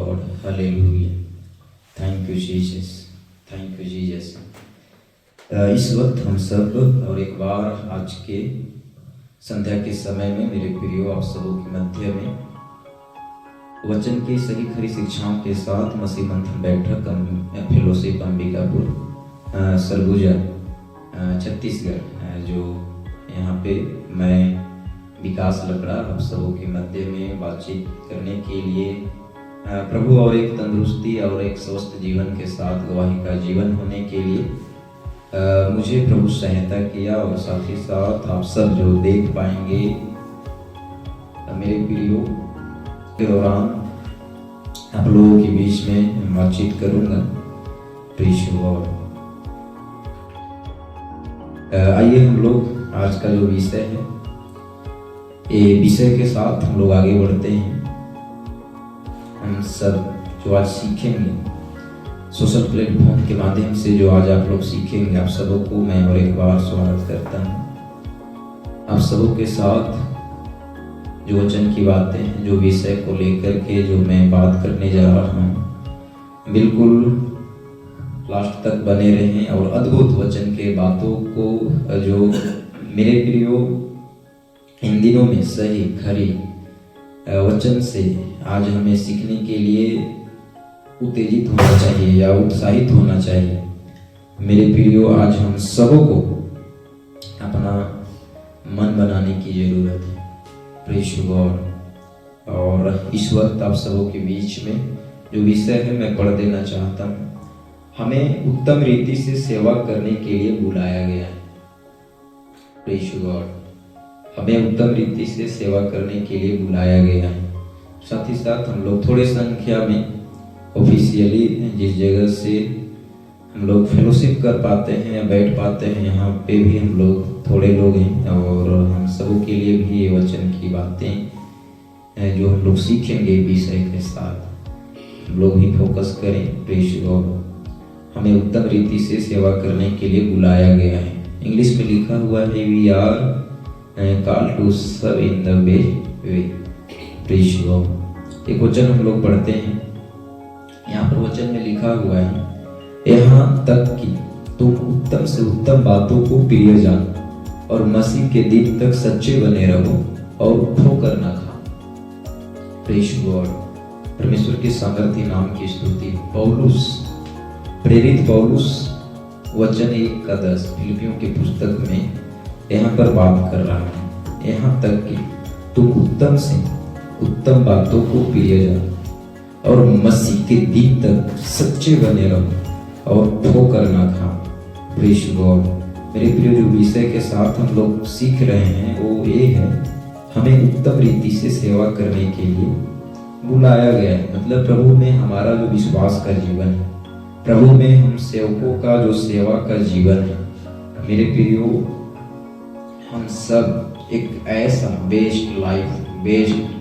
God, hallelujah. Thank you Jesus, thank you Jesus. इस वक्त हम सब और एक बार आज के संध्या के समय में मेरे प्रियो आप सबों के मध्य में वचन की सही खरी शिक्षाओं के साथ मसीह मंथन बैठक फेलोशिप अंबिकापुर सरगुजा छत्तीसगढ़ जो यहाँ पे मैं विकास लकड़ा आप सबों के मध्य में बातचीत करने के लिए प्रभु और एक तंदुरुस्ती और एक स्वस्थ जीवन के साथ गवाही का जीवन होने के लिए मुझे प्रभु सहायता किया और साथ ही साथ आप सब जो देख पाएंगे मेरे प्रियो के दौरान आप लोगों के बीच में बातचीत करूंगा। आइए हम लोग आज का जो विषय है ये विषय के साथ हम लोग आगे बढ़ते हैं। हम सब जो आज सीखेंगे सोशल प्लेटफॉर्म के माध्यम से जो आज आप लोग सीखेंगे, आप सबों को मैं और एक बार स्वागत करता हूँ। आप सबों के साथ जो वचन की बातें हैं, जो विषय को लेकर के जो मैं बात करने जा रहा हूँ, बिल्कुल लास्ट तक बने रहें और अद्भुत वचन के बातों को जो मेरे प्रियो इन दिनों में सही खरी वचन से आज हमें सीखने के लिए उत्तेजित होना चाहिए या उत्साहित होना चाहिए। मेरे प्रियो आज हम सबों को अपना मन बनाने की जरूरत है। Praise God. और इस वक्त आप सबों के बीच में जो विषय है मैं पढ़ देना चाहता हूँ। हमें उत्तम रीति से सेवा करने के लिए बुलाया गया है। Praise God. हमें उत्तम रीति से सेवा करने के लिए बुलाया गया है। साथ ही साथ हम लोग थोड़े संख्या में ऑफिशियली जिस जगह से हम लोग फेलोशिप कर पाते हैं या बैठ पाते हैं, यहाँ पे भी हम लोग थोड़े लोग हैं और हम सबों के लिए भी ये वचन की बातें जो हम लोग सीखेंगे विषय के साथ हम लोग भी फोकस करें। Praise God. हमें उत्तम रीति से सेवा करने के लिए बुलाया गया है। इंग्लिश में लिखा हुआ है we are call to serve in the way। Praise God. एक वचन हम लोग पढ़ते हैं, यहाँ पर वचन में लिखा हुआ है, यहाँ तक कि तुम उत्तम से उत्तम बातों को प्रिय जान और मसीह के दिन तक सच्चे बने रहो और ठोकर न खाओ। Praise God. परमेश्वर के सामर्थ्य नाम की स्तुति। पौलुस, प्रेरित पौलुस वचन 1:10 फिलिपियों की पुस्तक में यहाँ पर बात कर रहा है, यहाँ तक कि तुम उत्तम से उत्तम बातों को प्रिय जानो और मसीह के दिन तक सच्चे बने रहो और ठोकर ना खाओ। Praise God. मेरे प्रिय जो विषय के साथ हम लोग सीख रहे हैं वो ये है, हमें उत्तम रीति से सेवा करने के लिए बुलाया गया है। मतलब प्रभु में हमारा जो विश्वास का जीवन है, प्रभु में हम सेवकों का जो सेवा का जीवन है, मेरे प्रियो हम सब एक ऐसा बेस्ट लाइफ, बेस्ट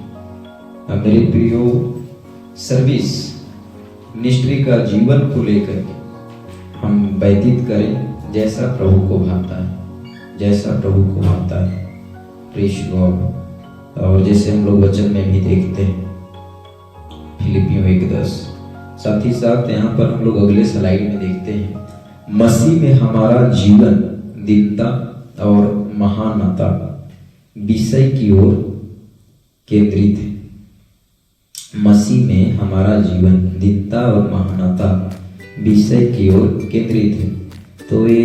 मेरे प्रियो सर्विस मिनिस्ट्री का जीवन को लेकर के हम व्यतीत करें जैसा प्रभु को भाता है, जैसा प्रभु को भाता है। Praise God. और जैसे हम लोग वचन में भी देखते हैं फिलिपियों 1:10। साथ ही साथ यहाँ पर हम लोग अगले स्लाइड में देखते हैं, मसीह में हमारा जीवन दीनता और महानता विषय की ओर केंद्रित है। मसीह में हमारा जीवन दीनता और महानता विषय की ओर केंद्रित है। तो ये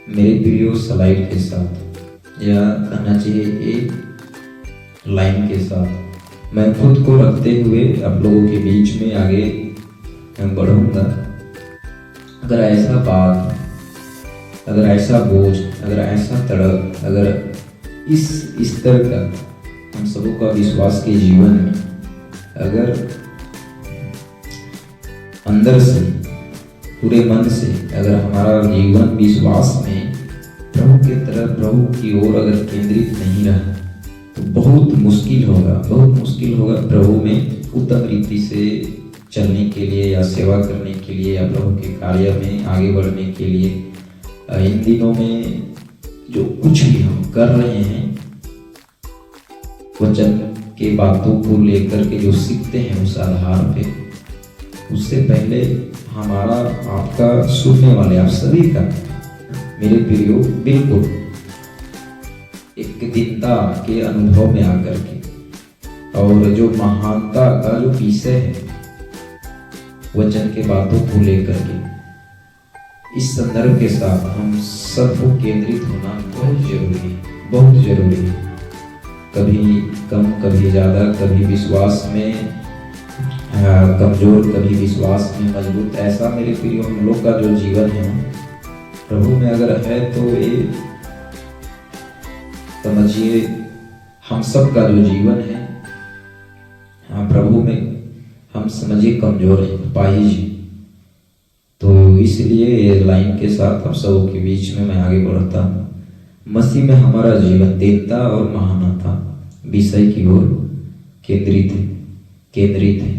मेरे प्रियो स्लाइड के साथ या कहना चाहिए एक लाइन के साथ मैं खुद को रखते हुए आप लोगों के बीच में आगे बढ़ूंगा। अगर ऐसा बात, अगर ऐसा बोझ, अगर ऐसा तड़प, अगर इस तरह का हम सबों का विश्वास के जीवन में अगर अंदर से पूरे मन से अगर हमारा जीवन विश्वास में प्रभु के तरफ, प्रभु की ओर अगर केंद्रित नहीं रहा तो बहुत मुश्किल होगा, बहुत मुश्किल होगा प्रभु में उत्तम रीति से चलने के लिए या सेवा करने के लिए या प्रभु के कार्य में आगे बढ़ने के लिए। इन दिनों में जो कुछ भी हम कर रहे हैं वचन के बातों को लेकर के जो सीखते हैं उस आधार पे, उससे पहले हमारा आपका सुनने वाले आप सभी का मेरे प्रियो बिल्कुल एक दीनता के अनुभव में आकर के और जो महानता का जो विषय है वचन के बातों को लेकर के इस संदर्भ के साथ हम सबको केंद्रित होना बहुत जरूरी है, बहुत जरूरी है। कभी कम कभी ज़्यादा, कभी विश्वास में कमजोर, कभी विश्वास में मजबूत, ऐसा मेरे प्रियो हम लोग का जो जीवन है प्रभु में अगर है तो ये समझिए हम सब का जो जीवन है प्रभु में हम समझिए कमजोर है, पाहिज। तो इसलिए ये लाइन के साथ आप सबों के बीच में मैं आगे बढ़ता हूँ। मसीह में हमारा जीवन दीनता और महानता विषय की ओर केंद्रित है।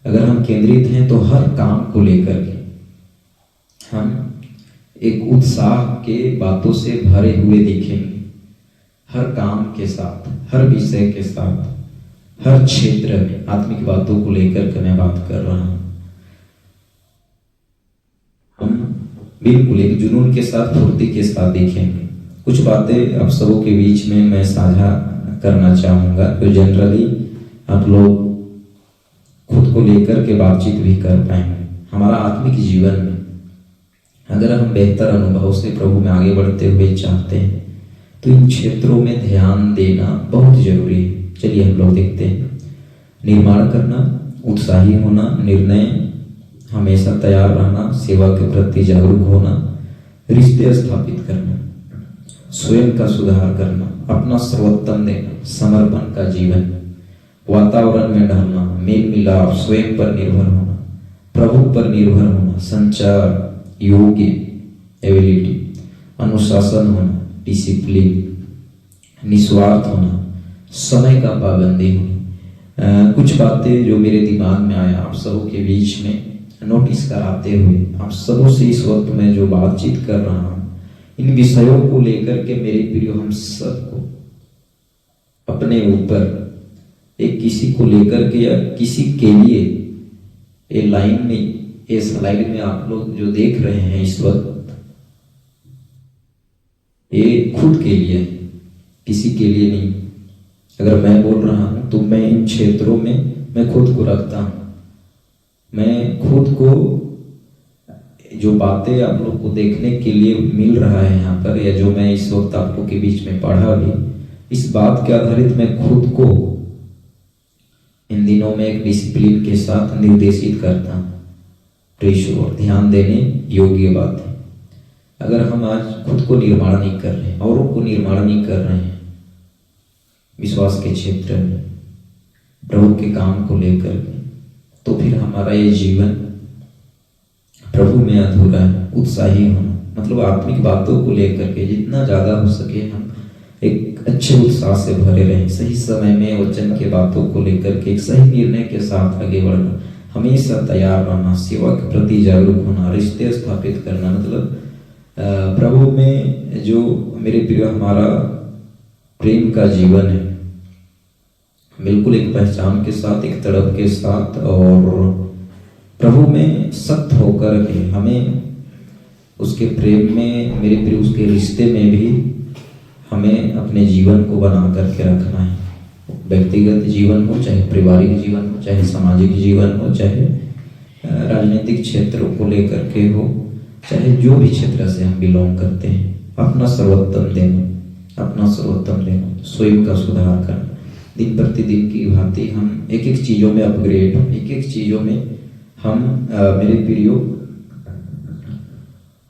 अगर हम केंद्रित हैं तो हर काम को लेकर के हम एक उत्साह के बातों से भरे हुए दिखेंगे। हर काम के साथ, हर विषय के साथ, हर क्षेत्र में आत्मिक बातों को लेकर के मैं बात कर रहा हूँ। हम बिल्कुल एक जुनून के साथ, फुर्ती के साथ दिखेंगे। कुछ बातें आप सबों के बीच में मैं साझा करना चाहूँगा तो जनरली आप लोग खुद को लेकर के बातचीत भी कर पाएंगे। हमारा आत्मिक जीवन में अगर हम बेहतर अनुभव से प्रभु में आगे बढ़ते हुए चाहते हैं तो इन क्षेत्रों में ध्यान देना बहुत जरूरी है। चलिए हम लोग देखते हैं। निर्माण करना, उत्साही होना, निर्णय हमेशा तैयार रहना, सेवा के प्रति जागरूक होना, रिश्ते स्थापित करना, स्वयं का सुधार करना, अपना सर्वोत्तम देना, समर्पण का जीवन, वातावरण में ढलना, मेल मिलाप, स्वयं पर निर्भर होना, प्रभु पर निर्भर होना, संचार योग्य एबिलिटी, अनुशासन होना, डिसिप्लिन, निस्वार्थ होना, समय का पाबंदी होना। कुछ बातें जो मेरे दिमाग में आया आप सबों के बीच में नोटिस कराते हुए आप सबों से इस वक्त मैं जो बातचीत कर रहा हूँ, इन विषयों को लेकर के मेरे प्रियो हम सबको अपने ऊपर एक किसी को लेकर के या किसी के लिए ये लाइन में, ये स्लाइड में आप लोग जो देख रहे हैं इस वक्त, ये खुद के लिए है, किसी के लिए नहीं। अगर मैं बोल रहा हूं तो मैं इन क्षेत्रों में मैं खुद को रखता हूं। मैं खुद को जो बातें आप लोग को देखने के लिए मिल रहा है यहाँ पर, या जो मैं इस वक्त आप लोग के बीच में पढ़ा भी, इस बात के आधारित मैं खुद को इन दिनों में एक डिसिप्लिन के साथ निर्देशित करता हूँ। प्रेषण ध्यान देने योग्य बात है। अगर हम आज खुद को निर्माण नहीं कर रहे हैं, औरों को निर्माण नहीं कर रहे हैं विश्वास के क्षेत्र में, प्रभु के काम को लेकर के, तो फिर हमारा ये जीवन प्रभु में अधूरा है। उत्साही होना मतलब आत्मिक बातों को लेकर के जितना ज्यादा हो सके हम एक अच्छे उत्साह से भरे रहें। सही समय में वचन के बातों को लेकर के एक सही निर्णय के साथ आगे बढ़ना, हमेशा तैयार रहना, सेवा के प्रति जागरूक होना, रिश्ते स्थापित करना। मतलब प्रभु में जो मेरे प्रिय हमारा प्रेम का जीवन है, बिल्कुल एक पहचान के साथ, एक तड़प के साथ, और प्रभु में सख्त होकर के हमें उसके प्रेम में मेरे प्रिय उसके रिश्ते में भी हमें अपने जीवन को बना करके रखना है। व्यक्तिगत जीवन हो, चाहे पारिवारिक जीवन हो, चाहे सामाजिक जीवन हो, चाहे राजनीतिक क्षेत्रों को लेकर के हो, चाहे जो भी क्षेत्र से हम बिलोंग करते हैं, अपना सर्वोत्तम देना, स्वयं का सुधार करना। दिन प्रतिदिन की भांति हम एक एक चीजों में अपग्रेड, एक एक चीजों में हम मेरे प्रियो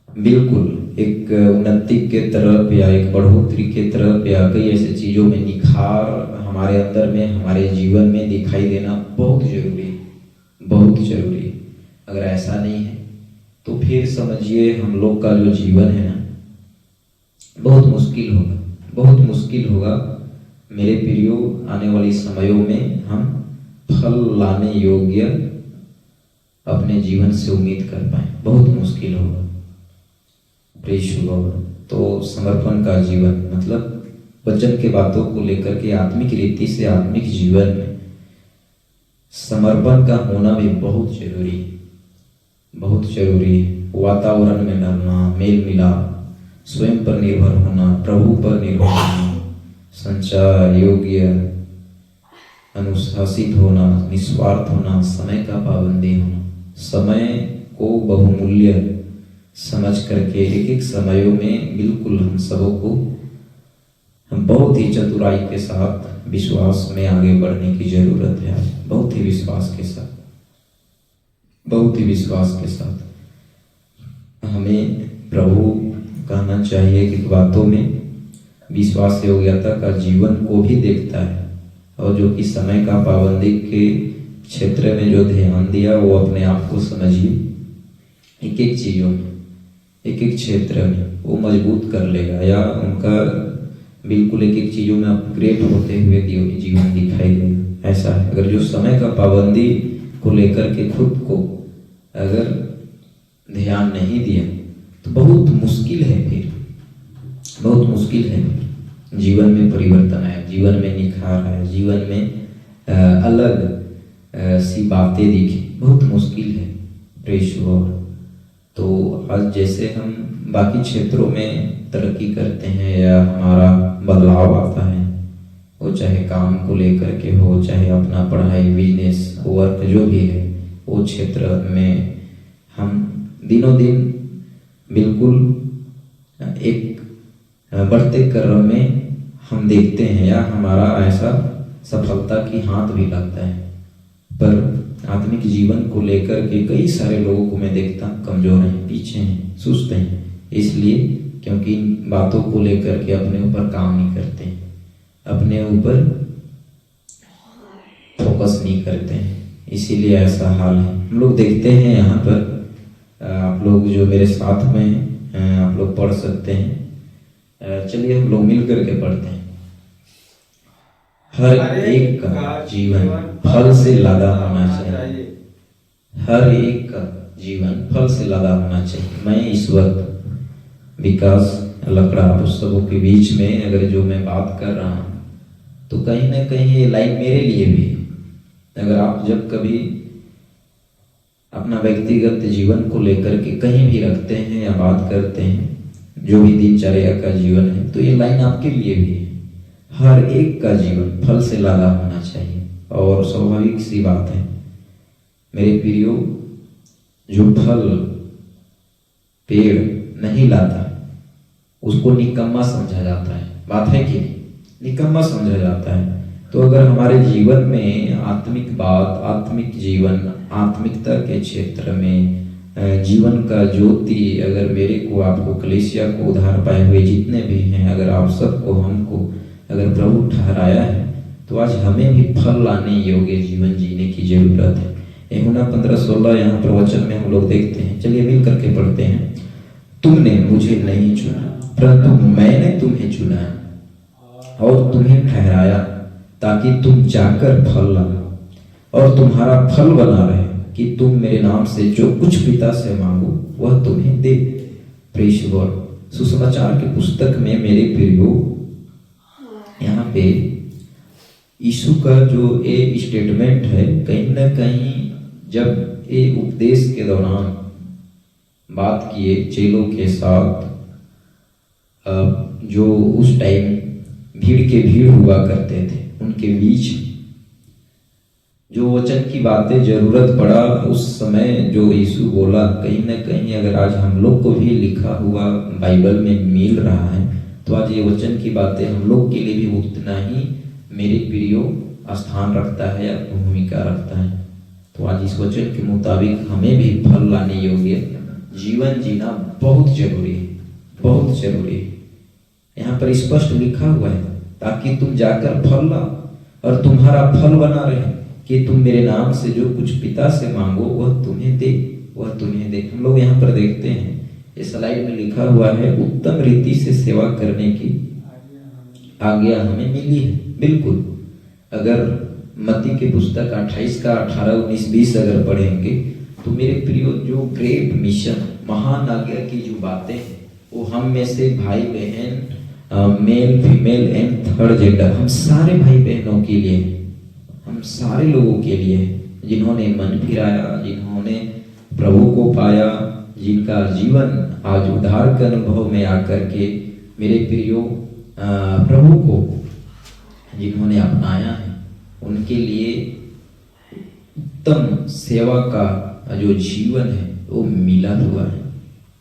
बिल्कुल एक उन्नति के तरफ या एक बढ़ोतरी के तरफ या कई ऐसे चीजों में निखार हमारे अंदर में, हमारे जीवन में दिखाई देना बहुत जरूरी है, बहुत जरूरी है। अगर ऐसा नहीं है तो फिर समझिए हम लोग का जो जीवन है ना, बहुत मुश्किल होगा मेरे प्रियो। आने वाली समयों में हम फल लाने योग्य अपने जीवन से उम्मीद कर पाए, बहुत मुश्किल होगा। प्रेष होगा। तो समर्पण का जीवन मतलब वचन के बातों को लेकर के आत्मिक रीति से आत्मिक जीवन में समर्पण का होना भी बहुत जरूरी है, बहुत जरूरी है। वातावरण में ढलना, मेल मिलाप, स्वयं पर निर्भर होना, प्रभु पर निर्भर होना, संचार योग्य, अनुशासित होना, निस्वार्थ होना, समय का पाबंदी होना, समय को बहुमूल्य समझ करके एक एक समयों में बिल्कुल हम सबों को हम बहुत ही चतुराई के साथ विश्वास में आगे बढ़ने की जरूरत है। बहुत ही विश्वास के साथ, बहुत ही विश्वास के साथ हमें प्रभु कहना चाहिए कि बातों में विश्वास योग्यता का जीवन को भी देखता है, और जो कि समय का पाबंदी के क्षेत्र में जो ध्यान दिया वो अपने आप को समझिए एक एक चीजों में, एक एक क्षेत्र में वो मजबूत कर लेगा, या उनका बिल्कुल एक एक चीजों में अपग्रेड होते हुए जीवन दिखाई देगा। ऐसा है, अगर जो समय का पाबंदी को लेकर के खुद को अगर ध्यान नहीं दिया तो बहुत मुश्किल है, फिर बहुत मुश्किल है जीवन में परिवर्तन आया, जीवन में निखार आया, जीवन में अलग सी बातें दिखी, बहुत मुश्किल है। Press God. तो आज जैसे हम बाकी क्षेत्रों में तरक्की करते हैं या हमारा बदलाव आता है, वो चाहे काम को लेकर के हो, चाहे अपना पढ़ाई, बिजनेस, वर्क जो भी है, वो क्षेत्र में हम दिनों दिन बिल्कुल एक बढ़ते क्रम में हम देखते हैं, या हमारा ऐसा सफलता की हाथ भी लगता है। पर आत्मिक जीवन को लेकर के कई सारे लोगों को मैं देखता हूँ कमजोर हैं, पीछे हैं, सुस्त हैं, इसलिए क्योंकि इन बातों को लेकर के अपने ऊपर काम नहीं करते हैं, अपने ऊपर फोकस नहीं करते हैं, इसीलिए ऐसा हाल है। हम लोग देखते हैं यहाँ पर, आप लोग जो मेरे साथ में हैं, आप लोग पढ़ सकते हैं, चलिए हम लोग मिल करके पढ़ते हैं। हर एक का जीवन फल से लदा होना चाहिए, हर एक का जीवन फल से लदा होना चाहिए। मैं इस वक्त विकास लकड़ा पुस्तकों के बीच में अगर जो मैं बात कर रहा हूँ, तो कहीं ना कहीं ये लाइन मेरे लिए भी है। अगर आप जब कभी अपना व्यक्तिगत जीवन को लेकर के कहीं भी रखते हैं या बात करते हैं, जो भी दिनचर्या का जीवन है, तो ये लाइन आपके लिए भी है। हर एक का जीवन फल से लदा होना चाहिए। और स्वाभाविक सी बात है मेरे प्रियो, जो फल पेड़ नहीं लाता उसको निकम्मा समझा जाता है। बात है कि नहीं? निकम्मा समझा जाता है। तो अगर हमारे जीवन में आत्मिक बात, आत्मिक जीवन, आत्मिकता के क्षेत्र में जीवन का ज्योति अगर मेरे को, आपको, कलीसिया को, उधार पाए हुए जितने भी हैं, अगर आप सबको, हमको अगर प्रभु ठहराया है, तो आज हमें भी फल लाने योग्य जीवन जीने की जरूरत है। यूहन्ना 15:16 यहाँ पर वचन में हम लोग देखते हैं। चलिए मिल करके पढ़ते हैं। तुमने मुझे नहीं चुना, परंतु मैंने तुम्हें चुना और तुम्हें ठहराया, ताकि तुम जाकर फल लाओ और तुम्हारा फल बना रहे, कि तुम मेरे नाम से जो कुछ पिता से मांगो वह तुम्हें दे। Press God. सुसमाचार की पुस्तक में मेरे प्रियो, यहाँ पे यीशु का जो एक स्टेटमेंट है, कहीं ना कहीं जब ये उपदेश के दौरान बात किए चेलों के साथ, जो उस टाइम भीड़ हुआ करते थे, उनके बीच जो वचन की बातें जरूरत पड़ा उस समय जो यीशु बोला, कहीं ना कहीं अगर आज हम लोग को भी लिखा हुआ बाइबल में मिल रहा है, तो आज ये वचन की बातें हम लोग के लिए भी उतना ही मेरे प्रियो स्थान रखता है या भूमिका रखता है। तो आज इस वचन के मुताबिक हमें भी फल लाने योग्य जीवन जीना बहुत जरूरी है, बहुत जरूरी है। यहाँ पर स्पष्ट लिखा हुआ है, ताकि तुम जाकर फल लाओ और तुम्हारा फल बना रहे, कि तुम मेरे नाम से जो कुछ पिता से मांगो वह तुम्हें दे, वह तुम्हें दे। हम लोग यहाँ पर देखते हैं, इस स्लाइड में लिखा हुआ है, उत्तम रीति से सेवा करने की आज्ञा हमें मिली है। बिल्कुल, अगर मत्ती की पुस्तक 28 का 18, 19, 20 अगर पढ़ेंगे, तो मेरे प्रियो जो ग्रेट मिशन, महान आज्ञा की जो बातें हैं, वो हम में से भाई बहन male female and third gender, हम सारे भाई बहनों के लिए, हम सारे लोगों के लिए, जिन्होंने मन फिराया, जिन्होंने प्रभु को पाया, जिनका जीवन आज उद्धार के अनुभव में आकर के मेरे प्रियो प्रभु को जिन्होंने अपनाया है, उनके लिए उत्तम सेवा का जो जीवन है वो मिला हुआ है।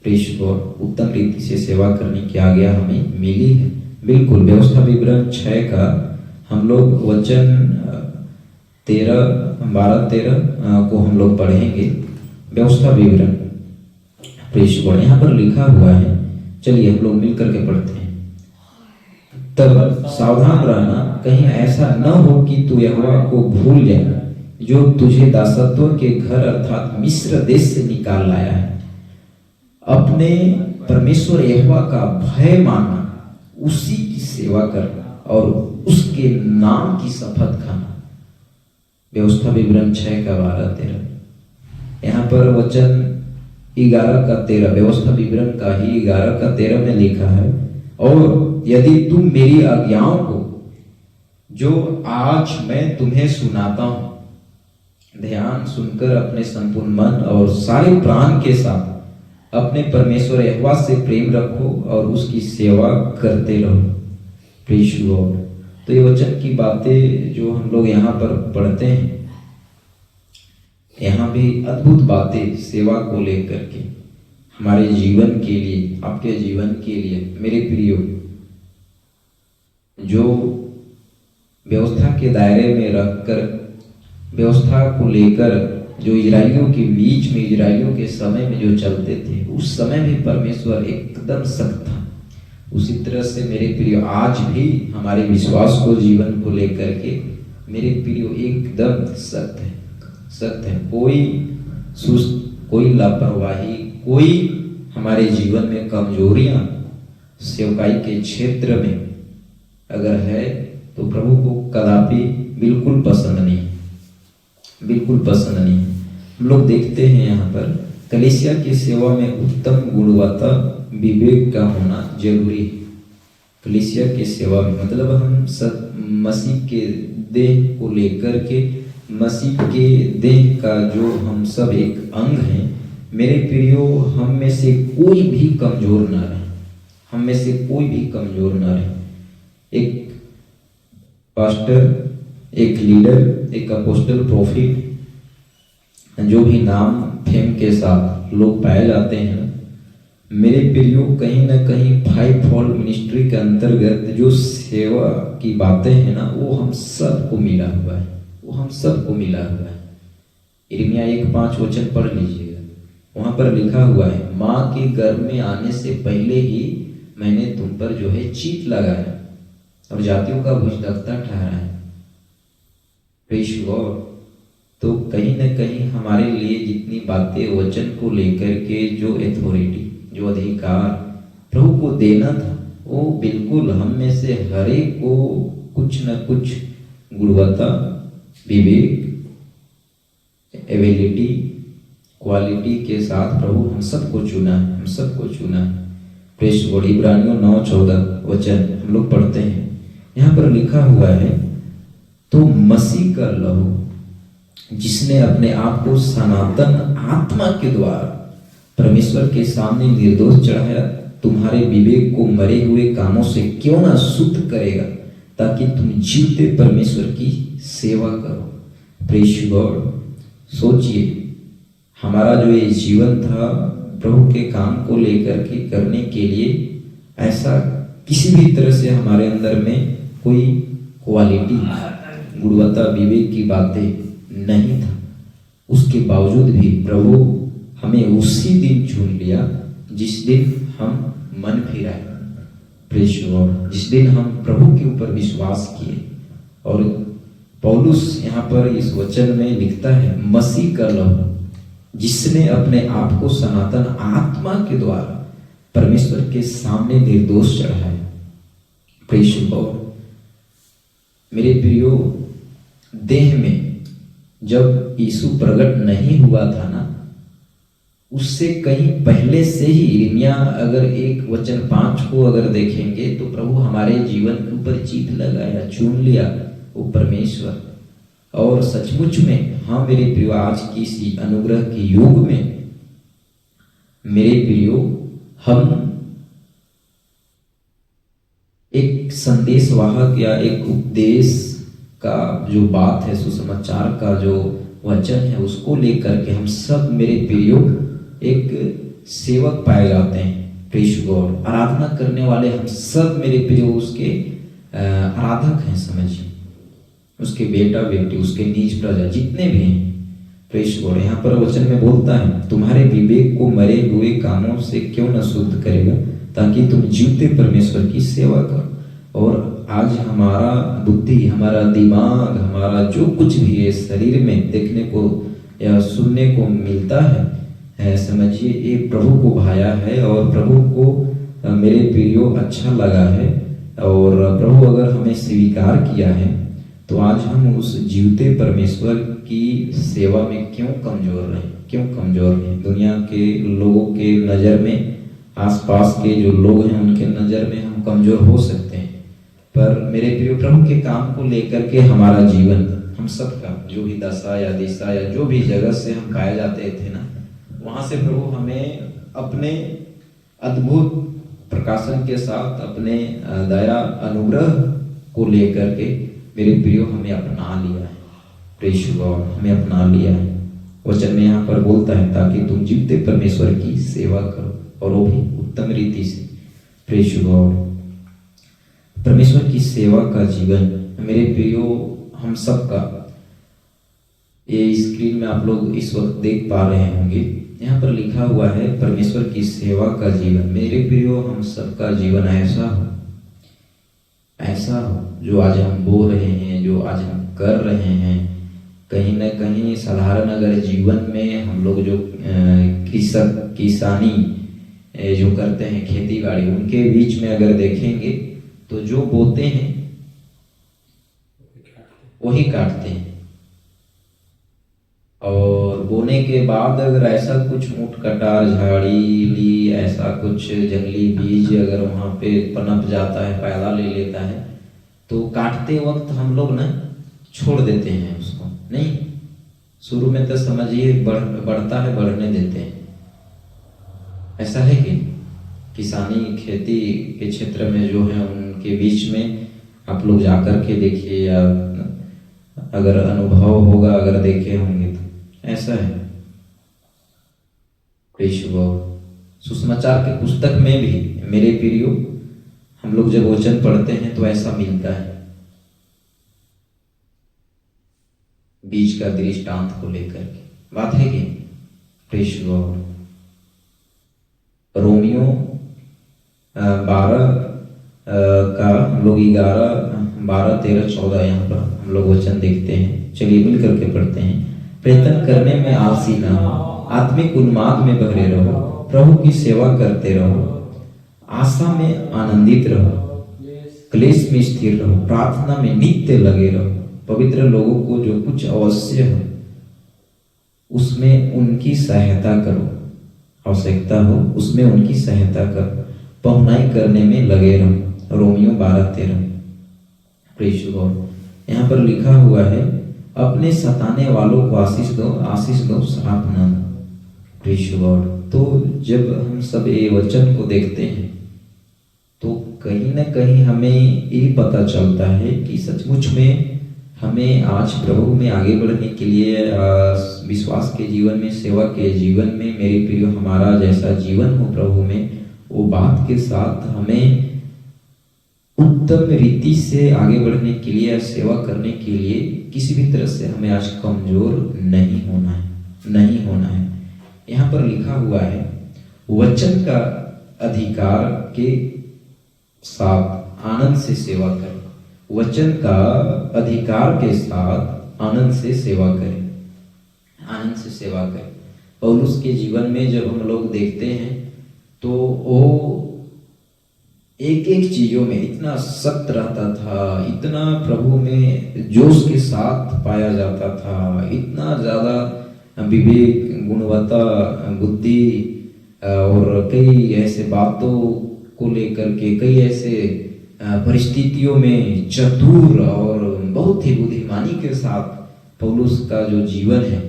प्रेष गॉड, उत्तम रीति से सेवा करने की आज्ञा हमें मिली है। बिल्कुल, व्यवस्था विवरण 6 का हम लोग वचन 12-13 को हम लोग पढ़ेंगे। व्यवस्था विवरण प्रेष गॉड यहाँ पर लिखा हुआ है, चलिए हम लोग मिल करके पढ़ते हैं। तब सावधान रहना, कहीं ऐसा न हो कि तू यहोवा को भूल जाए जो तुझे दासत्व के घर अर्थात मिस्र देश से निकाल लाया है। अपने परमेश्वर यहोवा का भय मानना, उसी की सेवा करना और उसके नाम की शपथ खाना। व्यवस्था विवरण 6 का 12-13। यहाँ पर वचन 11 का 13, व्यवस्था विवरण का ही 11 का 13 में लिखा है, और यदि तुम मेरी आज्ञाओं को जो आज मैं तुम्हें सुनाता हूं ध्यान सुनकर अपने संपूर्ण मन और सारे प्राण के साथ अपने परमेश्वर यहोवा से प्रेम रखो और उसकी सेवा करते रहो। Praise God. तो ये वचन की बातें जो हम लोग यहाँ पर पढ़ते हैं, यहाँ भी अद्भुत बातें सेवा को लेकर के हमारे जीवन के लिए, आपके जीवन के लिए मेरे प्रियो, जो व्यवस्था के दायरे में रखकर व्यवस्था को लेकर जो इजराइलियों के बीच में, इजराइलियों के समय में जो चलते थे, उस समय भी परमेश्वर एकदम सख्त था। उसी तरह से मेरे प्रियो आज भी हमारे विश्वास को, जीवन को लेकर के मेरे प्रियो एकदम सख्त है, सख्त है। कोई सुस्त, कोई लापरवाही, कोई हमारे जीवन में कमजोरियां सेवकाई के क्षेत्र में अगर है तो प्रभु को कदापि बिल्कुल पसंद नहीं, बिल्कुल पसंद नहीं। हम लोग देखते हैं यहाँ पर कलीसिया की सेवा में उत्तम गुणवत्ता विवेक का होना जरूरी है। कलीसिया की सेवा में मतलब हम सब मसीह के देह को लेकर के, मसीह के देह का जो हम सब एक अंग हैं, मेरे प्रियो, हम में से कोई भी कमजोर ना रहे, हम में से कोई भी कमजोर ना रहे। एक पास्टर, एक लीडर, एक अपोस्टल, प्रोफिट, जो भी नाम फेम के साथ लोग पाए जाते हैं, मेरे प्रियो, कहीं ना कहीं 5 फोल्ड मिनिस्ट्री के अंतर्गत जो सेवा की बातें हैं ना, वो हम सबको मिला हुआ है, वो हम सबको मिला हुआ है। यिर्मयाह 1:5 वचन पढ़ लीजिएगा, वहां पर लिखा हुआ है, माँ के गर्भ में आने से पहले ही मैंने तुम पर जो है चीट लगाया और जातियों का भुजदक्ता ठहराया। Praise God. तो कहीं ना कहीं हमारे लिए जितनी बातें वचन को लेकर के, जो अथॉरिटी, जो अधिकार प्रभु को देना था, वो बिल्कुल हम में से हर एक को कुछ न कुछ गुणवत्ता, विवेक, एबिलिटी, क्वालिटी के साथ प्रभु हम सबको चुना है, हम सबको चुना है। Praise God. इब्रानियों 9:14 वचन हम लोग पढ़ते हैं, यहाँ पर लिखा हुआ है, तो मसीह का लहू जिसने अपने आप को सनातन आत्मा के द्वारा परमेश्वर के सामने निर्दोष चढ़ाया, तुम्हारे विवेक को मरे हुए कामों से क्यों ना शुद्ध करेगा, ताकि तुम जीवते परमेश्वर की सेवा करो। Praise God. सोचिए, हमारा जो ये जीवन था प्रभु के काम को लेकर के करने के लिए, ऐसा किसी भी तरह से हमारे अंदर में कोई क्वालिटी, गुणवत्ता, विवेक की बातें नहीं था। उसके बावजूद भी प्रभु हमें उसी दिन चुन लिया जिस दिन हम मन फिराए। Praise God. जिस दिन हम प्रभु के ऊपर विश्वास किए। और पौलुस यहाँ पर इस वचन में लिखता है, मसीह का लहू जिसने अपने आप को सनातन आत्मा के द्वारा परमेश्वर के सामने निर्दोष चढ़ाया। Praise God. मेरे प्रियो, देह में जब यीशु प्रकट नहीं हुआ था ना, उससे कहीं पहले से ही यिर्मयाह अगर 1:5 को अगर देखेंगे तो प्रभु हमारे जीवन के ऊपर जीत लगाया, चुन लिया वो परमेश्वर। और सचमुच में हाँ मेरे प्रियो, आज की इसी अनुग्रह के युग में मेरे प्रियो, हम एक संदेशवाहक या एक उपदेश का जो बात है, सुसमाचार का जो वचन है, उसको लेकर के हम सब मेरे प्रियो एक सेवक पाए जाते हैं। प्रेज़ गॉड, आराधना करने वाले हम सब मेरे प्रियो उसके आराधक हैं, समझिए, उसके बेटा बेटी, उसके निज प्रजा जितने भी हैं। प्रेज़ गॉड, यहाँ पर वचन में बोलता है, तुम्हारे विवेक को मरे हुए कामों से क्यों न शुद्ध करेगा, ताकि तुम जीवते परमेश्वर की सेवा करो। और आज हमारा बुद्धि, हमारा दिमाग, हमारा जो कुछ भी है शरीर में देखने को या सुनने को मिलता है, समझिए ये प्रभु को भाया है और प्रभु को मेरे प्रियो अच्छा लगा है। और प्रभु अगर हमें स्वीकार किया है तो आज हम उस जीवते परमेश्वर की सेवा में क्यों कमजोर रहे, क्यों कमजोर हैं। दुनिया के लोगों के नज़र में, आसपास के जो लोग हैं उनके नज़र में हम कमजोर हो सकते हैं, पर मेरे प्रिय प्रभु के काम को लेकर के हमारा जीवन, हम सबका जो भी दशा या दिशा या जो भी जगह से हम पाए जाते थे ना, वहां से प्रभु हमें अपने अद्भुत प्रकाशन के साथ अपने दया अनुग्रह को लेकर के मेरे प्रियो हमें अपना लिया है। प्रेज़ गॉड, हमें अपना लिया है। वचन में यहाँ पर बोलता है, ताकि तुम जीवते परमेश्वर की सेवा करो, और वो भी उत्तम रीति से। प्रेज़ गॉड, परमेश्वर की सेवा का जीवन मेरे प्रियो हम सबका, ये स्क्रीन में आप लोग इस वक्त देख पा रहे होंगे, यहाँ पर लिखा हुआ है परमेश्वर की सेवा का जीवन। मेरे प्रियो हम सबका जीवन ऐसा हो जो आज हम बोल रहे हैं, जो आज हम कर रहे हैं, कहीं ना कहीं साधारण अगर जीवन में हम लोग जो कृषक किसानी जो करते हैं, खेती बाड़ी, उनके बीच में अगर देखेंगे तो जो बोते हैं वही काटते हैं, और बोने के बाद अगर ऐसा कुछ ऊंट कटार झाड़ी ऐसा कुछ जंगली बीज अगर वहां पे पनप जाता है, पैदा ले लेता है, तो काटते वक्त हम लोग ना छोड़ देते हैं उसको, नहीं, शुरू में तो समझिए बढ़ता है, बढ़ने देते हैं। ऐसा है कि किसानी खेती के क्षेत्र में जो है उनके बीच में आप लोग जाकर के देखिए, या अगर अनुभव होगा, अगर देखे होंगे तो ऐसा है। सुसमाचार के पुस्तक में भी मेरे प्रियो हम लोग जब वचन पढ़ते हैं तो ऐसा मिलता है, बीज का दृष्टांत को लेकर के बात है कि प्रेज़ गॉड, रोमियो 12 का हम लोग 11, 12, 13, 14 यहाँ पर हम लोग वचन देखते हैं। चलिए मिल करके पढ़ते हैं। प्रयत्न करने में आलसी ना हो, आत्मिक उन्माद में बहरे रहो, प्रभु की सेवा करते रहो, आशा में आनंदित रहो, क्लेश में स्थिर रहो, प्रार्थना में नित्य लगे रहो, पवित्र लोगों को जो कुछ आवश्यक हो उसमें उनकी सहायता करो, आवश्यकता हो उसमें उनकी सहायता करो, पहुनाई करने में लगे रहो। रोमियो 12:13। प्रेज़ गॉड, यहाँ पर लिखा हुआ है, अपने सताने वालों को आशीष दो, श्राप न दो। प्रेज़ गॉड, तो जब हम सब ये वचन को देखते हैं तो कहीं ना कहीं हमें ये पता चलता है कि सचमुच में हमें आज प्रभु में आगे बढ़ने के लिए, विश्वास के जीवन में, सेवा के जीवन में, मेरे प्रियो हमारा जैसा जीवन हो प्रभु में, वो बात के साथ हमें उत्तम रीति से आगे बढ़ने के लिए, सेवा करने के लिए किसी भी तरह से हमें आज कमजोर नहीं होना है। यहाँ पर लिखा हुआ है, वचन का अधिकार के साथ आनंद से सेवा करें, वचन का अधिकार के साथ आनंद से सेवा करें, आनंद से सेवा करें। पौलुस के जीवन में जब हम लोग देखते हैं तो वो एक एक चीजों में इतना सख्त रहता था, इतना प्रभु में जोश के साथ पाया जाता था, इतना ज्यादा विवेक, गुणवत्ता, बुद्धि और कई ऐसे बातों को लेकर के, कई ऐसे परिस्थितियों में चतुर और बहुत ही बुद्धिमानी के साथ पौलुस का जो जीवन है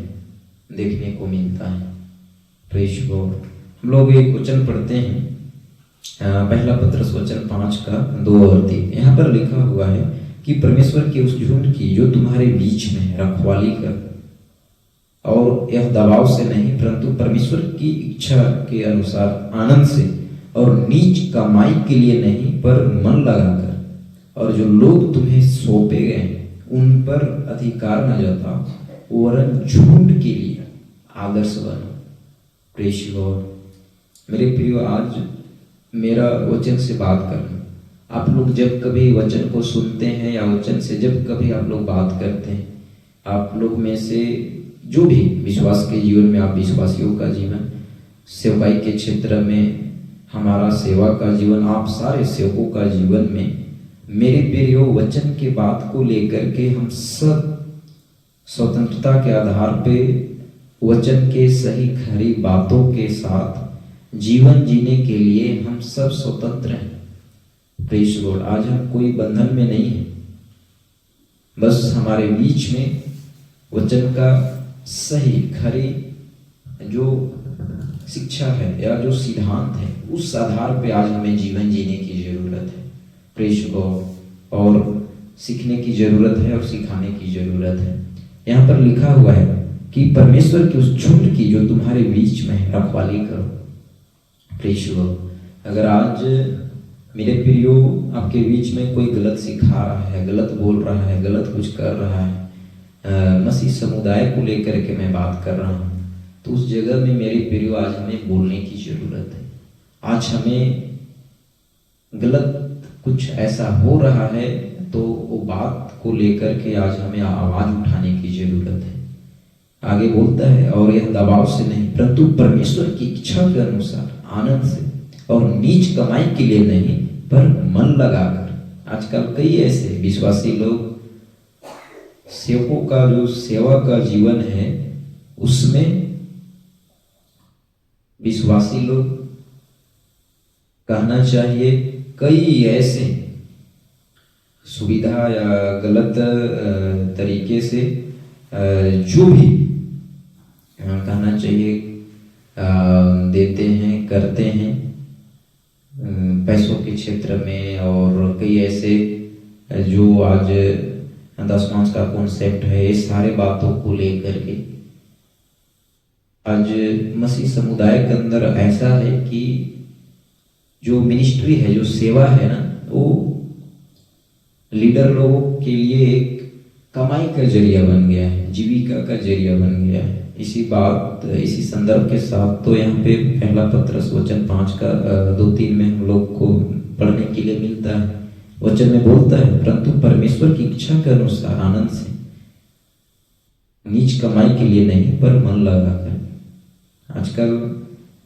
देखने को मिलता है। Praise God. हम लोग एक वचन पढ़ते हैं, पहला पत्रस वचन 5 का 2 और 3। यहाँ पर लिखा हुआ है कि परमेश्वर के उस झुंड की जो तुम्हारे बीच में रखवाली कर, और यह दबाव से नहीं परंतु परमेश्वर की इच्छा के अनुसार आनंद से, और नीच कमाई के लिए नहीं पर मन लगाकर, और जो लोग तुम्हें सौंपे गए उन पर अधिकार न जताओ वरन झुंड के लिए आदर्श बनो। Praise God. मेरे प्रियो, आज मेरा वचन से बात करना, आप लोग जब कभी वचन को सुनते हैं या वचन से जब कभी आप लोग बात करते हैं, आप लोग में से जो भी विश्वास के जीवन में, आप विश्वासियों का जीवन, सेवकाई के क्षेत्र में हमारा सेवा का जीवन, आप सारे सेवकों का जीवन में, मेरे प्रियो, वचन के बात को लेकर के हम सब स्वतंत्रता के आधार पे वचन के सही खरी बातों के साथ जीवन जीने के लिए हम सब स्वतंत्र हैं। Praise God. आज हम कोई बंधन में नहीं है, बस हमारे बीच में वचन का सही खरी जो शिक्षा है या जो सिद्धांत है, उस आधार पे आज हमें जीवन जीने की जरूरत है। Praise God. और सीखने की जरूरत है और सिखाने की जरूरत है। यहाँ पर लिखा हुआ है कि परमेश्वर की उस झुंड की जो तुम्हारे बीच में रखवाली करो। Praise God. अगर आज मेरे प्रियो आपके बीच में कोई गलत सिखा रहा है, गलत बोल रहा है, गलत कुछ कर रहा है, मसीह समुदाय को लेकर के मैं बात कर रहा हूँ, तो उस जगह में मेरे प्रियो आज हमें बोलने की जरूरत है। आज हमें गलत कुछ ऐसा हो रहा है तो वो बात को लेकर के आज हमें आवाज उठाने की जरूरत है। आगे बोलता है, और यह दबाव से नहीं परंतु परमेश्वर की इच्छा के अनुसार आनंद से, और नीच कमाई के लिए नहीं पर मन लगाकर। आजकल कई ऐसे विश्वासी लोग, सेवकों का जो सेवा का जीवन है उसमें विश्वासी लोग, कहना चाहिए कई ऐसे सुविधा या गलत तरीके से जो भी कहना चाहिए देते हैं, करते हैं पैसों के क्षेत्र में, और कई ऐसे जो आज दशमांश का कॉन्सेप्ट है, ये सारे बातों को लेकर के आज मसीह समुदाय के अंदर ऐसा है कि जो मिनिस्ट्री है, जो सेवा है ना, वो लीडर लोगों के लिए एक कमाई का जरिया बन गया है, जीविका का जरिया बन गया है। इसी संदर्भ के साथ तो यहाँ पे पहला पत्रस वचन 5 का 2-3 में हम लोग को पढ़ने के लिए मिलता है। वचन में बोलता है, परंतु परमेश्वर की इच्छा के अनुसार आनंद से, नीच कमाई के लिए नहीं पर मन लगाकर। आजकल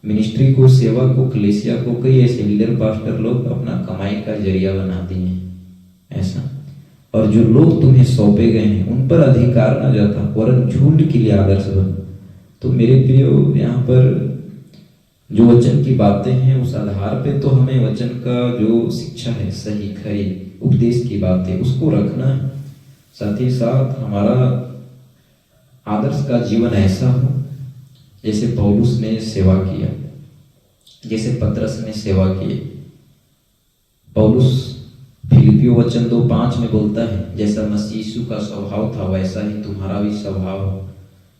मिनिस्ट्री को, सेवा को, कलीसिया को कई ऐसे लीडर पास्टर लोग अपना कमाई का जरिया बना दिए हैं ऐसा। और जो लोग तुम्हें सौंपे गए हैं उन पर अधिकार न जाता वरन झुंड के लिए आदर्श बनो। तो मेरे प्रियो, यहाँ पर जो वचन की बातें हैं उस आधार पे तो हमें वचन का जो शिक्षा है, सही खरी उपदेश की बातें, उसको रखना है। साथ ही साथ हमारा आदर्श का जीवन ऐसा हो जैसे पौलुस ने सेवा किया, जैसे पतरस ने सेवा की। पौलुस फिलिपियों वचन 2:5 में बोलता है, जैसा मसीह यीशु का स्वभाव था वैसा ही तुम्हारा भी स्वभाव हो।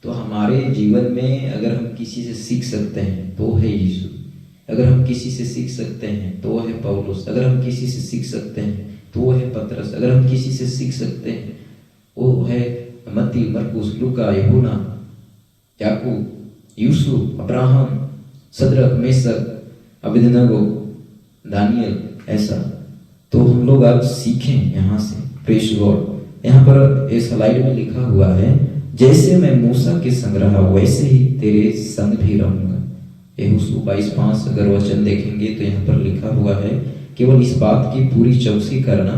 तो हमारे जीवन में अगर हम किसी से सीख सकते हैं तो है यीशु, अगर हम किसी से सीख सकते हैं तो है पौलुस, अगर हम किसी से सीख सकते हैं तो है पतरस, अगर हम किसी से सीख सकते हैं वो है मत्ती, मरकुस, लूका, यूहन्ना, याकूब, यूसुफ, अब्राहम, सदरक, मेसक, अबेदनगो, दानियल। ऐसा तो हम लोग आज सीखें यहाँ से। Praise God. यहाँ पर इस स्लाइड में लिखा हुआ है, जैसे मैं मूसा के संग रहा वैसे ही तेरे संग भी रहूंगा। यहोशू 22:5 अगर वचन देखेंगे तो यहाँ पर लिखा हुआ है, केवल इस बात की पूरी चौकसी करना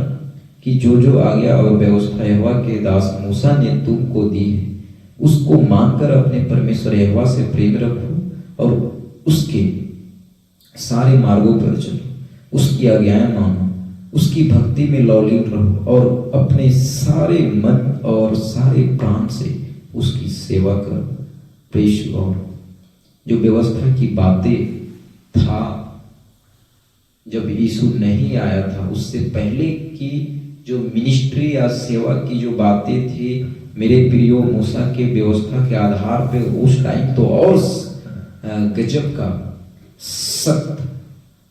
कि जो जो आज्ञा और व्यवस्था यहोवा के दास मूसा ने तुमको दी है उसको मानकर अपने परमेश्वर यहोवा से प्रेम रखो और उसके सारे मार्गों पर चलो, उसकी आज्ञाएं मानो, उसकी भक्ति में लौलीन रहो और अपने सारे मन और सारे प्राण से उसकी सेवा करो। प्रेष गॉड, जो व्यवस्था की बातें था जब यीशु नहीं आया था, उससे पहले की जो मिनिस्ट्री या सेवा की जो बातें थी मेरे प्रियो, मूसा के व्यवस्था के आधार पे उस टाइम तो और गजब का सख्त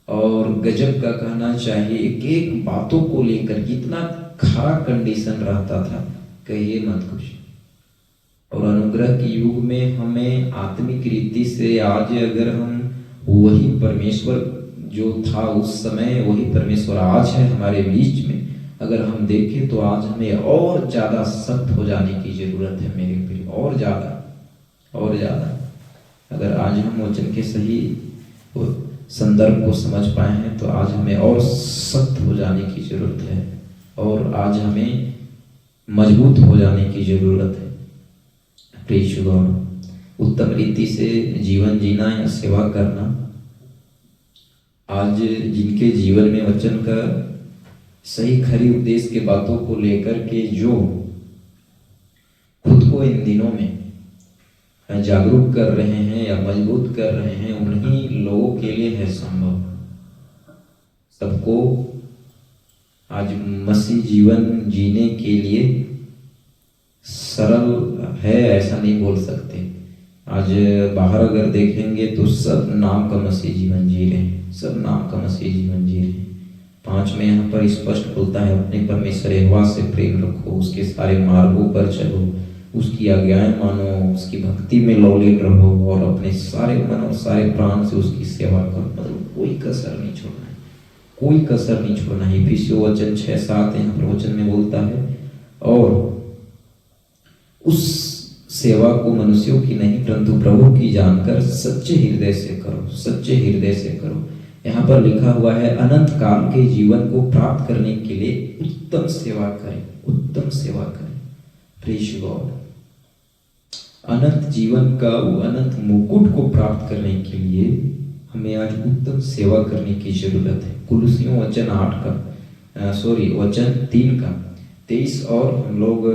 और गजब का कहना चाहिए, एक एक बातों को लेकर इतना खरा कंडीशन रहता था, कहिए मत कुछ। और अनुग्रह के युग में हमें आत्मिक रीति से आज अगर हम वही परमेश्वर जो था उस समय, वही परमेश्वर आज है हमारे बीच में, अगर हम देखें तो आज हमें और ज्यादा सख्त हो जाने की जरूरत है मेरे प्रिय, और ज्यादा। अगर आज हम वचन के सही संदर्भ को समझ पाए हैं तो आज हमें और सख्त हो जाने की जरूरत है, और आज हमें मजबूत हो जाने की जरूरत है। प्रेष गॉड, उत्तम रीति से जीवन जीना या सेवा करना, आज जिनके जीवन में वचन का सही खरी उपदेश के बातों को लेकर के जो खुद को इन दिनों में जागरूक कर रहे हैं या मजबूत कर रहे हैं, उन्हीं लोगों के लिए है संभव। सबको आज मसीह जीवन जीने के लिए सरल है ऐसा नहीं बोल सकते। आज बाहर अगर देखेंगे तो सब नाम का मसीह जीवन जी रहे हैं, सब नाम का मसीह जीवन जी रहे हैं। 5 में यहाँ पर स्पष्ट बोलता है, अपने परमेश्वर यहोवा से प्रेम रखो, उसके सारे मार्गों पर चलो, उसकी आज्ञाएं मानो, उसकी भक्ति में लौलीन रहो और अपने सारे मन और सारे प्राण से उसकी सेवा करो। मतलब कोई कसर नहीं छोड़ना है, कोई कसर नहीं छोड़ना है। इफिसियों वचन 6-7 यहाँ पर वचन में बोलता है, और उस सेवा को मनुष्यों की नहीं परंतु प्रभु की जानकर सच्चे हृदय से करो, सच्चे हृदय से करो। यहाँ पर लिखा हुआ है, अनंत काल के जीवन को प्राप्त करने के लिए उत्तम सेवा करें, उत्तम सेवा करें। प्रेष गॉड, अनंत जीवन का वो अनंत मुकुट को प्राप्त करने के लिए हमें आज उत्तम सेवा करने की जरूरत है। कुलुसियों वचन 3 का 23 और हम लोग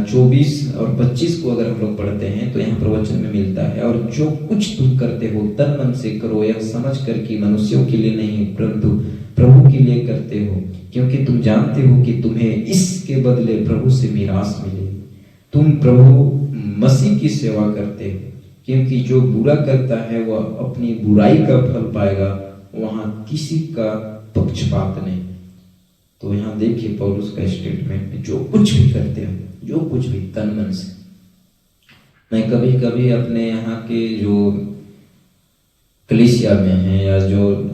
24 और 25 को अगर हम लोग पढ़ते हैं तो यहाँ पर वचन में मिलता है, और जो कुछ तुम करते हो तन मन से करो, यह समझ कर कि मनुष्यों के लिए नहीं परंतु प्रभु के लिए करते हो, क्योंकि तुम जानते हो कि तुम्हें इसके बदले प्रभु से मीरास मिलेगी। तुम प्रभु मसीह की सेवा करते हो, क्योंकि जो बुरा करता है वह अपनी बुराई का फल पाएगा, वहां किसी का पक्षपात नहीं। तो यहाँ देखिए पौलुस का स्टेटमेंट, जो कुछ भी करते हो, जो कुछ भी तन मन से। मैं कभी कभी अपने यहाँ के जो कलीसिया में हैं या जो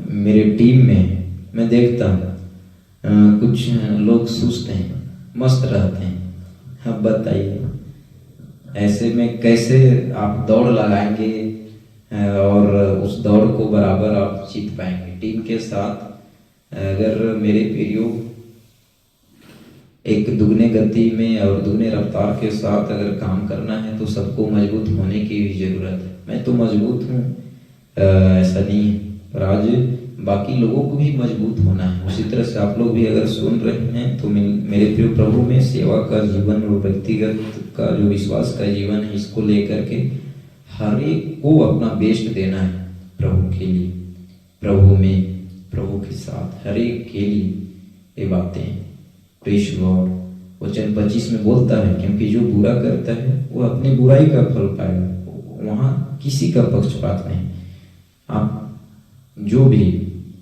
मेरे टीम में है, मैं देखता हूँ कुछ लोग सुस्त हैं, मस्त रहते हैं। अब बताइए ऐसे में कैसे आप दौड़ लगाएंगे और उस दौड़ को बराबर आप जीत पाएंगे टीम के साथ। अगर मेरे प्रियो एक दुगने गति में और दुगने रफ्तार के साथ अगर काम करना है तो सबको मजबूत होने की भी जरूरत है। मैं तो मजबूत हूँ, ऐसा नहीं है, पर आज बाकी लोगों को भी मजबूत होना है। उसी तरह से आप लोग भी अगर सुन रहे हैं तो मेरे प्रिय प्रभु में सेवा का जीवन और व्यक्तिगत का जो विश्वास का जीवन है, इसको लेकर के हर एक को अपना बेस्ट देना है प्रभु के लिए, प्रभु में, प्रभु के साथ, हर एक के लिए ये बातें। प्रेष गॉड, वचन 25 में बोलता है, क्योंकि जो बुरा करता है वो अपनी बुराई का फल पाएगा, वहां किसी का पक्षपात नहीं। आप जो भी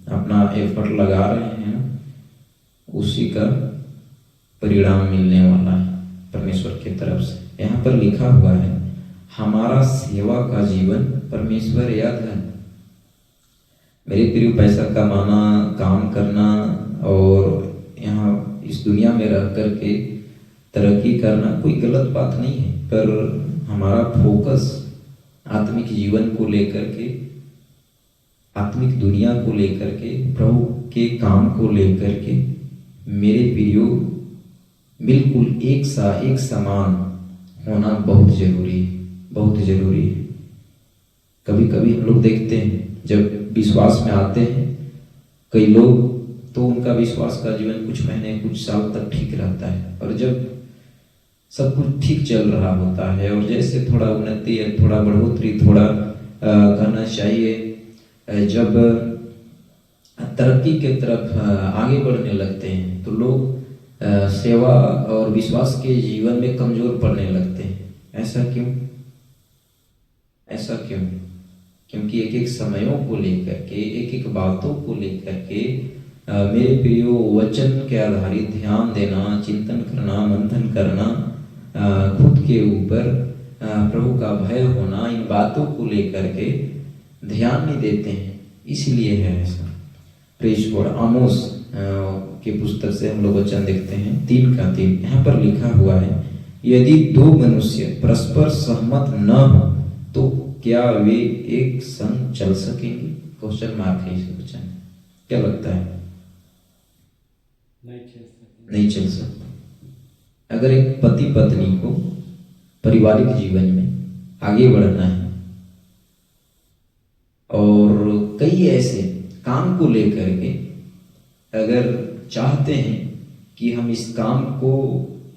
अपना एफर्ट लगा रहे हैं उसी का परिणाम मिलने वाला है परमेश्वर की तरफ से। यहाँ पर लिखा हुआ है, हमारा सेवा का जीवन परमेश्वर याद है। मेरे प्रिय, पैसा कमाना, काम करना और यहाँ इस दुनिया में रह करके तरक्की करना कोई गलत बात नहीं है, पर हमारा फोकस आत्मिक जीवन को लेकर के, आत्मिक दुनिया को लेकर के, प्रभु के काम को लेकर के मेरे प्रियो बिल्कुल एक समान होना बहुत जरूरी है, बहुत जरूरी है। कभी कभी हम लोग देखते हैं जब विश्वास में आते हैं कई लोग, तो उनका विश्वास का जीवन कुछ महीने कुछ साल तक ठीक रहता है, और जब सब कुछ ठीक चल रहा होता है और जैसे थोड़ा उन्नति है, थोड़ा बढ़ोतरी, थोड़ा कहना चाहिए जब तरक्की के तरफ आगे बढ़ने लगते हैं, तो लोग सेवा और विश्वास के जीवन में कमजोर पड़ने लगते हैं। ऐसा क्यों? ऐसा क्यों? क्योंकि एक एक समयों को लेकर के, एक एक बातों को लेकर के मेरे प्रियो, वचन के आधारित ध्यान देना, चिंतन करना, मंथन करना, खुद के ऊपर प्रभु का भय होना, इन बातों को लेकर के ध्यान नहीं देते हैं, इसलिए है ऐसा। प्रेष गॉड। आमोस के पुस्तक से हम लोग वचन देखते हैं 3:3, यहाँ पर लिखा हुआ है, यदि दो मनुष्य परस्पर सहमत न हो तो क्या वे एक संग चल सकेंगे? क्वेश्चन मार्क है इस वचन। क्या लगता है? नहीं चल सकता। अगर एक पति पत्नी को पारिवारिक जीवन में आगे बढ़ना है और कई ऐसे काम को लेकर के अगर चाहते हैं कि हम इस काम को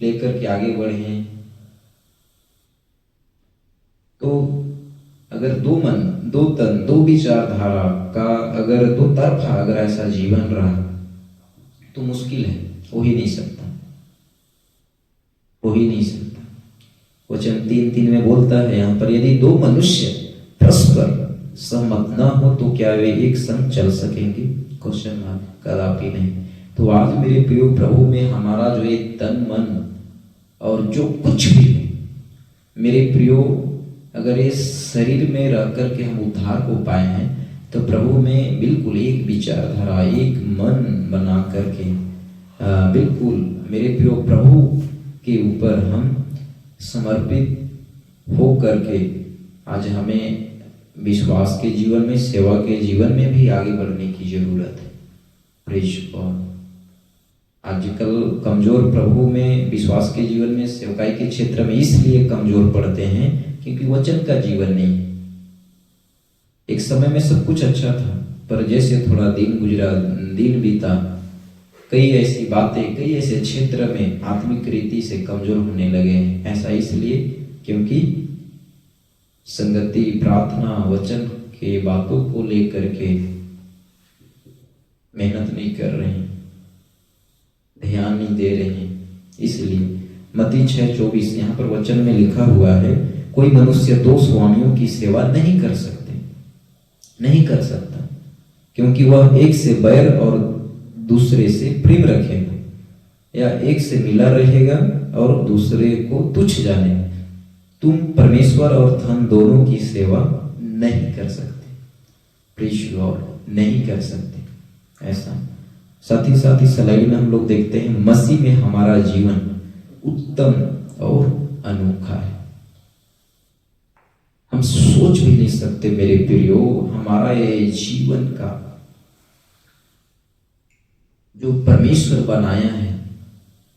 लेकर के आगे बढ़ें, तो अगर दो मन, दो तन, दो विचारधारा का अगर दो तरफा अगर ऐसा जीवन रहा तो मुश्किल है, हो ही नहीं सकता, हो ही नहीं सकता। वचन 3:3 में बोलता है यहाँ पर, यदि दो मनुष्य परस्पर सहमत न हो तो क्या वे एक संग चल सकेंगे? Question mark. कदापि नहीं। तो आज मेरे प्रिय प्रभु में हमारा जो ये तन मन और जो कुछ भी है, मेरे प्रियो, अगर इस शरीर में रह कर के हम उद्धार को पाए हैं तो प्रभु में बिल्कुल एक विचारधारा, एक मन बना करके बिल्कुल मेरे प्रियो प्रभु के ऊपर हम समर्पित हो करके आज हमें विश्वास के जीवन में, सेवा के जीवन में भी आगे बढ़ने की जरूरत है। Praise God. आजकल कमजोर प्रभु में, विश्वास के जीवन में, सेवकाई के क्षेत्र में इसलिए कमजोर पड़ते हैं क्योंकि वचन का जीवन नहीं। एक समय में सब कुछ अच्छा था, पर जैसे थोड़ा दिन गुजरा, दिन बीता, कई ऐसी बातें, कई ऐसे क्षेत्र में आत्मिक रीति से कमजोर होने लगे हैं। ऐसा इसलिए क्योंकि संगति, प्रार्थना, वचन के बातों को लेकर के मेहनत नहीं कर रहे हैं, ध्यान नहीं दे रहे हैं। इसलिए मत्ती 6:24 यहाँ पर वचन में लिखा हुआ है, कोई मनुष्य दो स्वामियों की सेवा नहीं कर सकते, नहीं कर सकता, क्योंकि वह एक से बैर और दूसरे से प्रेम रखेगा, या एक से मिला रहेगा और दूसरे को तुच्छ जानेगा। तुम परमेश्वर और धन दोनों की सेवा नहीं कर सकते। प्रेज गॉड, नहीं कर सकते ऐसा। साथ ही स्लाइड में हम लोग देखते हैं, मसीह में हमारा जीवन उत्तम और अनोखा है। हम सोच भी नहीं सकते मेरे प्रियो, हमारा ये जीवन का जो परमेश्वर बनाया है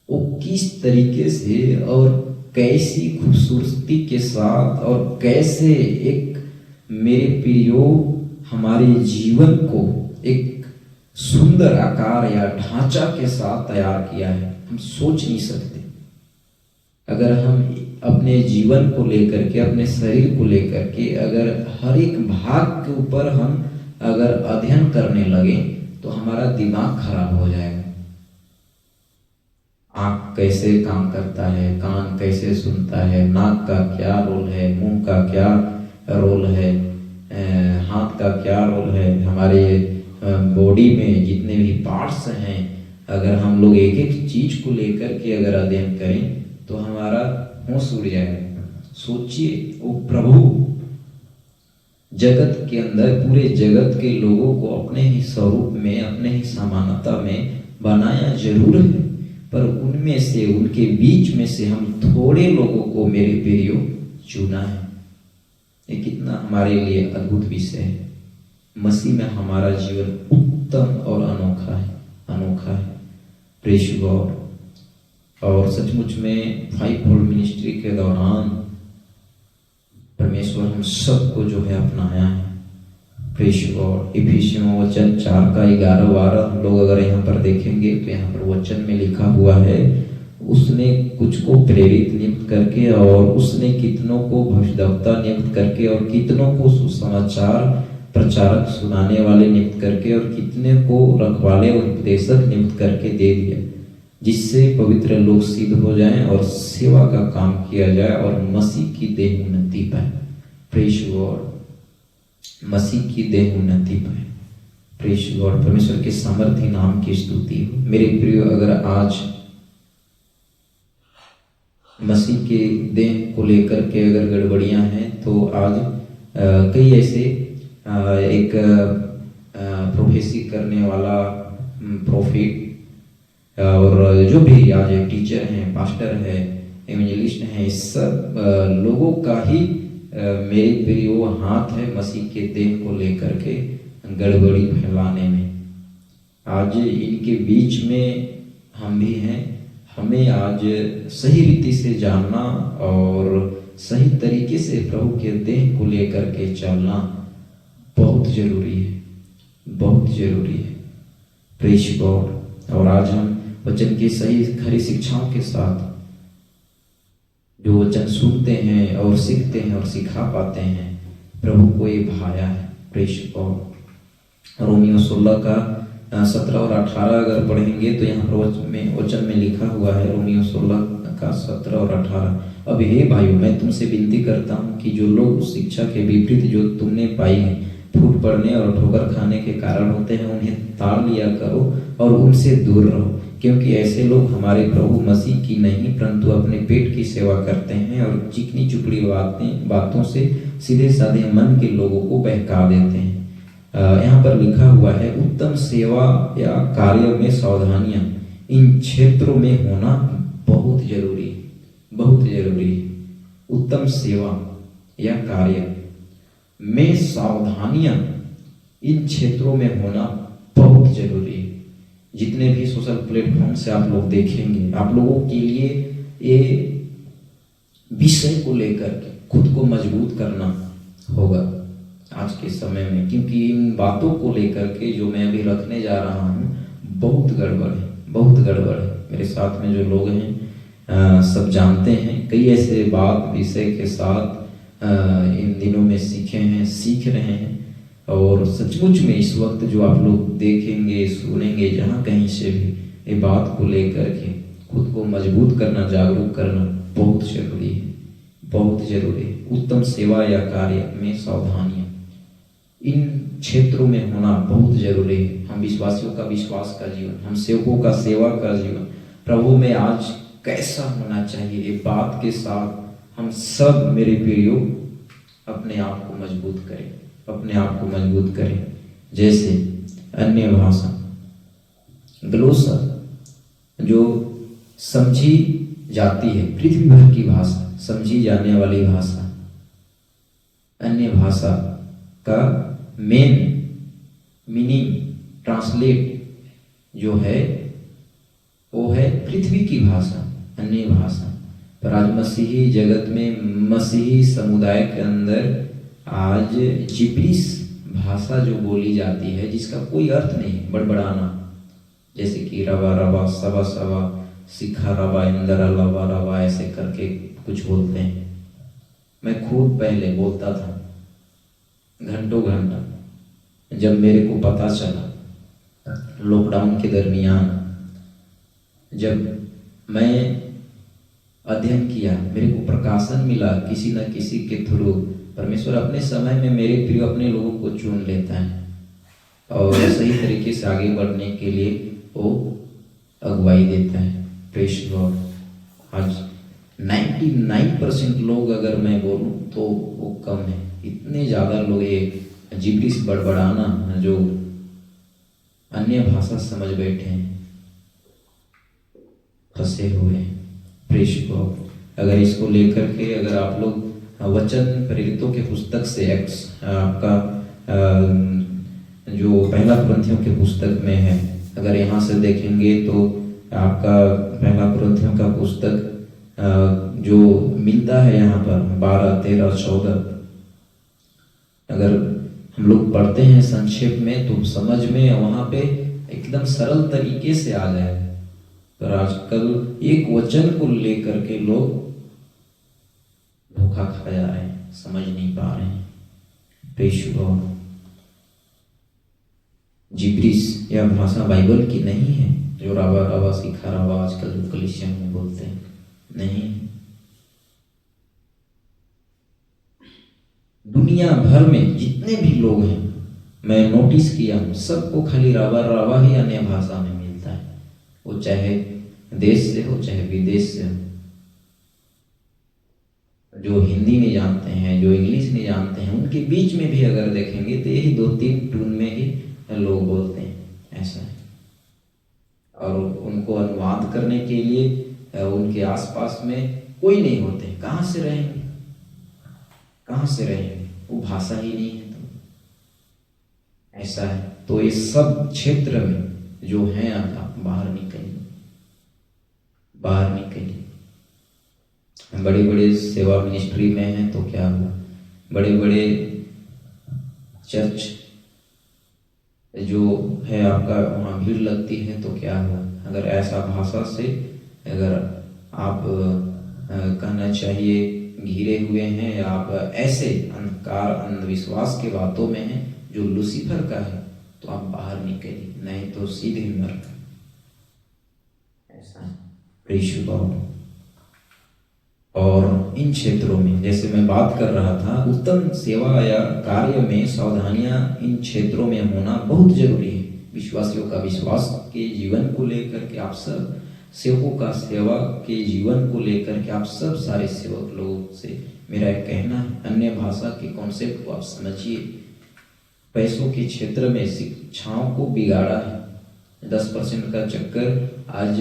वो किस तरीके से और कैसी खूबसूरती के साथ और कैसे एक मेरे प्रियो हमारे जीवन को एक सुंदर आकार या ढांचा के साथ तैयार किया है, हम सोच नहीं सकते। अगर हम अपने जीवन को लेकर के, अपने शरीर को लेकर के अगर हर एक भाग के ऊपर हम अगर अध्ययन करने लगे तो हमारा दिमाग खराब हो जाएगा। आँख कैसे काम करता है, कान कैसे सुनता है, नाक का क्या रोल है, मुंह का क्या रोल है, हाथ का क्या रोल है, हमारे बॉडी में जितने भी पार्ट्स हैं, अगर हम लोग एक एक चीज को लेकर के अगर अध्ययन करें तो हमारा होश उड़ जाएगा। सोचिए, वो प्रभु जगत के अंदर, पूरे जगत के लोगों को अपने ही स्वरूप में, अपने ही समानता में बनाया जरूर है, पर उनमें से, उनके बीच में से हम थोड़े लोगों को मेरे प्रियो चुना है। ये कितना हमारे लिए अद्भुत विषय है। मसीह में हमारा जीवन उत्तम और अनोखा है, अनोखा है। Praise God. और सचमुच में 5 फोल्ड मिनिस्ट्री के दौरान परमेश्वर हम सबको जो है अपनाया है। प्रेष गॉड। इफिसियों वचन 4 का 11-12 हम लोग अगर यहाँ पर देखेंगे तो यहाँ पर वचन में लिखा हुआ है, उसने कुछ को प्रेरित नियुक्त करके और उसने कितनों को भविष्यद्वक्ता नियुक्त करके और कितनों को सुसमाचार प्रचारक सुनाने वाले नियुक्त करके और कितने को रखवाले और उपदेशक नियुक्त करके दे दिया, जिससे पवित्र लोग सिद्ध हो जाएं और सेवा का काम किया जाए और मसीह की देह उन्नति पाए। प्रेष गॉड। मसीह की देह उन्नति पाए। प्रेष गॉड। परमेश्वर के सामर्थ्य नाम की स्तुति हो। मेरे प्रिय, अगर आज मसीह के देह को लेकर के अगर गड़बड़ियां हैं तो आज कई ऐसे एक प्रोफेसी करने वाला प्रोफेट और जो भी आज टीचर हैं, पास्टर है, एवेंजलिस्ट हैं, इस सब लोगों का ही मेरे प्रियो हाथ है मसीह के देह को लेकर के गड़बड़ी फैलाने में। आज इनके बीच में हम भी हैं। हमें आज सही रीति से जानना और सही तरीके से प्रभु के देह को लेकर के चलना बहुत जरूरी है, बहुत जरूरी है। प्रेष गॉड। और आज हम वचन की सही खरी शिक्षाओं के साथ जो वचन सुनते हैं और सीखते हैं और सिखा पाते हैं, प्रभु को ये भाया है। प्रेष गॉड। रोमियो 16 का 17 और 18 अगर पढ़ेंगे तो यहाँ पर वचन में लिखा हुआ है, रोमियो 16 का 17 और 18। अब हे भाइयों, मैं तुमसे विनती करता हूँ कि जो लोग उस शिक्षा के विपरीत जो तुमने पाई है, फूट पड़ने और ठोकर खाने के कारण होते हैं, उन्हें ताड़ लिया करो और उनसे दूर रहो, क्योंकि ऐसे लोग हमारे प्रभु मसीह की नहीं परंतु अपने पेट की सेवा करते हैं और चिकनी चुपड़ी बातों से सीधे साधे मन के लोगों को बहका देते हैं। यहाँ पर लिखा हुआ है, उत्तम सेवा या कार्य में सावधानियां इन क्षेत्रों में होना बहुत जरूरी है, बहुत जरूरी है। उत्तम सेवा या कार्य में सावधानियां इन क्षेत्रों में होना बहुत जरूरी है। जितने भी सोशल प्लेटफॉर्म से आप लोग देखेंगे, आप लोगों के लिए ये विषय को लेकर के खुद को मजबूत करना होगा आज के समय में, क्योंकि इन बातों को लेकर के जो मैं अभी रखने जा रहा हूँ बहुत गड़बड़ है, बहुत गड़बड़ है। मेरे साथ में जो लोग हैं सब जानते हैं, कई ऐसे बात विषय के साथ इन दिनों में सीखे हैं, सीख रहे हैं। और सचमुच में इस वक्त जो आप लोग देखेंगे, सुनेंगे, जहाँ कहीं से भी ये बात को लेकर के खुद को मजबूत करना, जागरूक करना बहुत जरूरी है, बहुत जरूरी है। उत्तम सेवा या कार्य में सावधानियां इन क्षेत्रों में होना बहुत जरूरी है। हम विश्वासियों का विश्वास का जीवन, हम सेवकों का सेवा का जीवन प्रभु में आज कैसा होना चाहिए, ये बात के साथ हम सब मेरे प्रियो अपने आप को मजबूत करें, अपने आप को मजबूत करें। जैसे अन्य भाषा, ग्लोसा जो समझी जाती है, पृथ्वी भर की भाषा, समझी जाने वाली भाषा, अन्य भाषा का मेन मीनिंग ट्रांसलेट जो है वो है पृथ्वी की भाषा, अन्य भाषा। पर आज मसीही जगत में, मसीही समुदाय के अंदर आज जिब्रिश भाषा जो बोली जाती है, जिसका कोई अर्थ नहीं, बड़बड़ाना, जैसे कि रवा रवा, सवा सवा, सिखा रवा, इंदरा लवा रवा, ऐसे करके कुछ बोलते हैं। मैं खुद पहले बोलता था घंटों घंटा, जब मेरे को पता चला लॉकडाउन के दरमियान, जब मैं अध्ययन किया, मेरे को प्रकाशन मिला किसी न किसी के थ्रू। परमेश्वर अपने समय में मेरे प्रिय अपने लोगों को चुन लेता है और सही तरीके से आगे बढ़ने के लिए वो अगुवाई देता है। Praise God. आज 99% लोग अगर मैं बोलूं तो वो कम है, इतने ज़्यादा लोग ये जिब्रिश बड़बड़ाना जो अन्य भाषा समझ बैठे हैं, फंसे हुए हैं। Praise God. अगर इसको लेकर के अगर आप लोग वचन प्रेरितों के पुस्तक से आपका जो पहला कुरिन्थियों के पुस्तक में है, अगर यहाँ से देखेंगे तो आपका पहला कुरिन्थियों का पुस्तक जो मिलता है यहाँ पर 12, 13, 14, अगर हम लोग पढ़ते हैं संक्षेप में तो समझ में वहाँ पे एकदम सरल तरीके से आ जाए। पर आजकल एक वचन को लेकर के लोग धोखा खा जा रहे हैं, समझ नहीं पा रहे हैं। जिब्रिश यह भाषा बाइबल की नहीं है, जो रावा रावा सिखा रावा आजकल जो कलीसिया में बोलते हैं, नहीं। दुनिया भर में जितने भी लोग हैं, मैं नोटिस किया हूं, सबको खाली रावा रावा ही अन्य भाषा में मिलता है, वो चाहे देश से हो चाहे विदेश से हो। जो हिंदी नहीं जानते हैं, जो इंग्लिश नहीं जानते हैं, उनके बीच में भी अगर देखेंगे तो यही 2-3 टून में ही लोग बोलते हैं, ऐसा है। और उनको अनुवाद करने के लिए उनके आसपास में कोई नहीं होते, कहाँ से रहेंगे, कहाँ से रहेंगे, वो भाषा ही नहीं है, तो ऐसा है। तो इस सब क्षेत्र में जो है आप बाहर निकलिए, बाहर निकलिए। बड़े बड़े सेवा मिनिस्ट्री में हैं तो क्या हुआ, बड़े बड़े चर्च जो है आपका वहाँ भीड़ लगती है तो क्या हुआ। अगर ऐसा भाषा से अगर आप कहना चाहिए घिरे हुए हैं, या आप ऐसे अंधकार अंधविश्वास के बातों में हैं जो लूसीफर का है, तो आप बाहर निकलिए, नहीं तो सीधे नरक, ऐसा है। और इन क्षेत्रों में जैसे मैं बात कर रहा था, उत्तम सेवा या कार्य में सावधानियां इन क्षेत्रों में होना बहुत जरूरी है। विश्वासियों का विश्वास के जीवन को लेकर के आप सब, सेवकों का सेवा के जीवन को लेकर के आप सब सारे सेवक लोगों से मेरा एक कहना है, अन्य भाषा के कॉन्सेप्ट को आप समझिए। पैसों के क्षेत्र में शिक्षाओं को बिगाड़ा है। 10% का चक्कर आज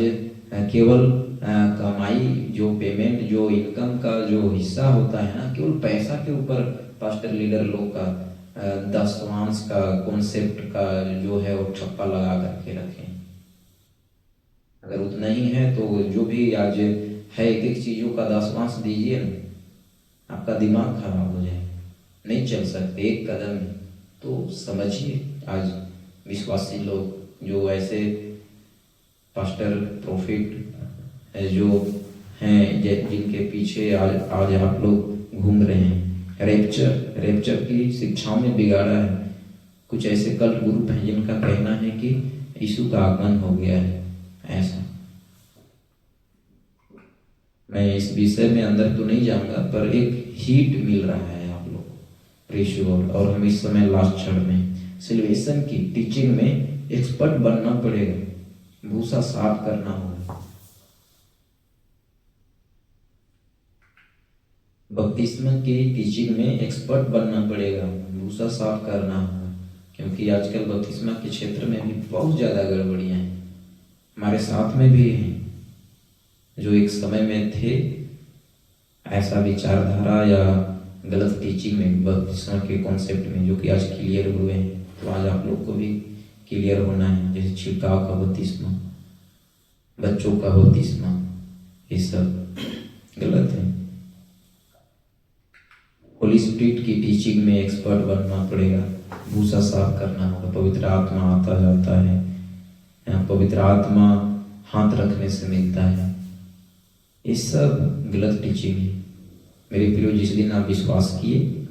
केवल कमाई, जो पेमेंट, जो इनकम का जो हिस्सा होता है ना, केवल पैसा के ऊपर पास्टर लीडर लोग का दशवांश का कॉन्सेप्ट का जो है वो ठप्पा लगा करके रखे। अगर उतना ही है तो जो भी आज है एक एक चीजों का दशवांश दीजिए ना, आपका दिमाग खराब हो जाए, नहीं चल सकते एक कदम। तो समझिए आज विश्वासी लोग जो ऐसे पास्टर प्रोफिट जो हैं, जिनके पीछे आज आप लोग घूम रहे हैं, रेप्चर की शिक्षाओं में बिगाड़ा है। कुछ ऐसे कल्ट ग्रुप हैं जिनका कहना है कि यीशु का आगमन हो गया है, ऐसा। मैं इस विषय में अंदर तो नहीं जाऊंगा, पर एक हीट मिल रहा है आप लोग प्रेशर। और हम इस समय लास्ट क्षण में सिल्वेशन की टीचिंग में एक्सपर्ट बनना पड़ेगा, भूसा साफ करना होगा। बपतिस्मा की टीचिंग में एक्सपर्ट बनना पड़ेगा, भूसा साफ करना होगा, क्योंकि आजकल बपतिस्मा के क्षेत्र में भी बहुत ज़्यादा गड़बड़ियाँ हैं। हमारे साथ में भी हैं जो एक समय में थे ऐसा विचारधारा या गलत टीचिंग में, बपतिस्मा के कॉन्सेप्ट में, जो कि आज क्लियर हुए हैं। तो आज आप लोग को भी क्लियर होना है, जैसे छिड़काव का बपतिस्मा, बच्चों का बपतिस्मा, ये सब गलत है। होली स्पिरिट की टीचिंग में एक्सपर्ट बनना पड़ेगा, भूसा साफ करना होगा। पवित्र आत्मा आता जाता है, पवित्र आत्मा हाथ रखने से मिलता है, ये सब गलत टीचिंग है। मेरे प्रियो, जिस दिन आप विश्वास किए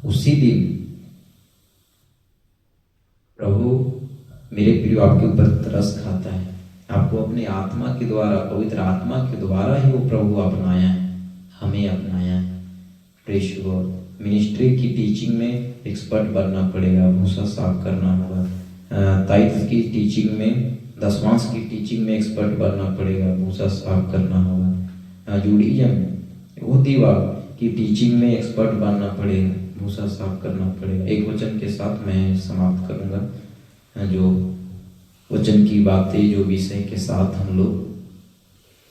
उसी दिन प्रभु मेरे प्रियो आपके ऊपर तरस खाता है। आपको अपने आत्मा के द्वारा, पवित्र आत्मा के द्वारा ही वो प्रभु अपनाया है, हमें अपनाया है। Press God. मिनिस्ट्री की टीचिंग में एक्सपर्ट बनना पड़ेगा, भूसा साफ करना होगा। ताइफ की टीचिंग में, दशवांश की टीचिंग में एक्सपर्ट बनना पड़ेगा, भूसा साफ करना होगा। जूडिज्म, ओतीवा की टीचिंग में एक्सपर्ट बनना पड़ेगा, भूसा साफ करना पड़ेगा। एक वचन के साथ मैं समाप्त करूंगा, जो वचन की बातें, जो विषय के साथ हम लोग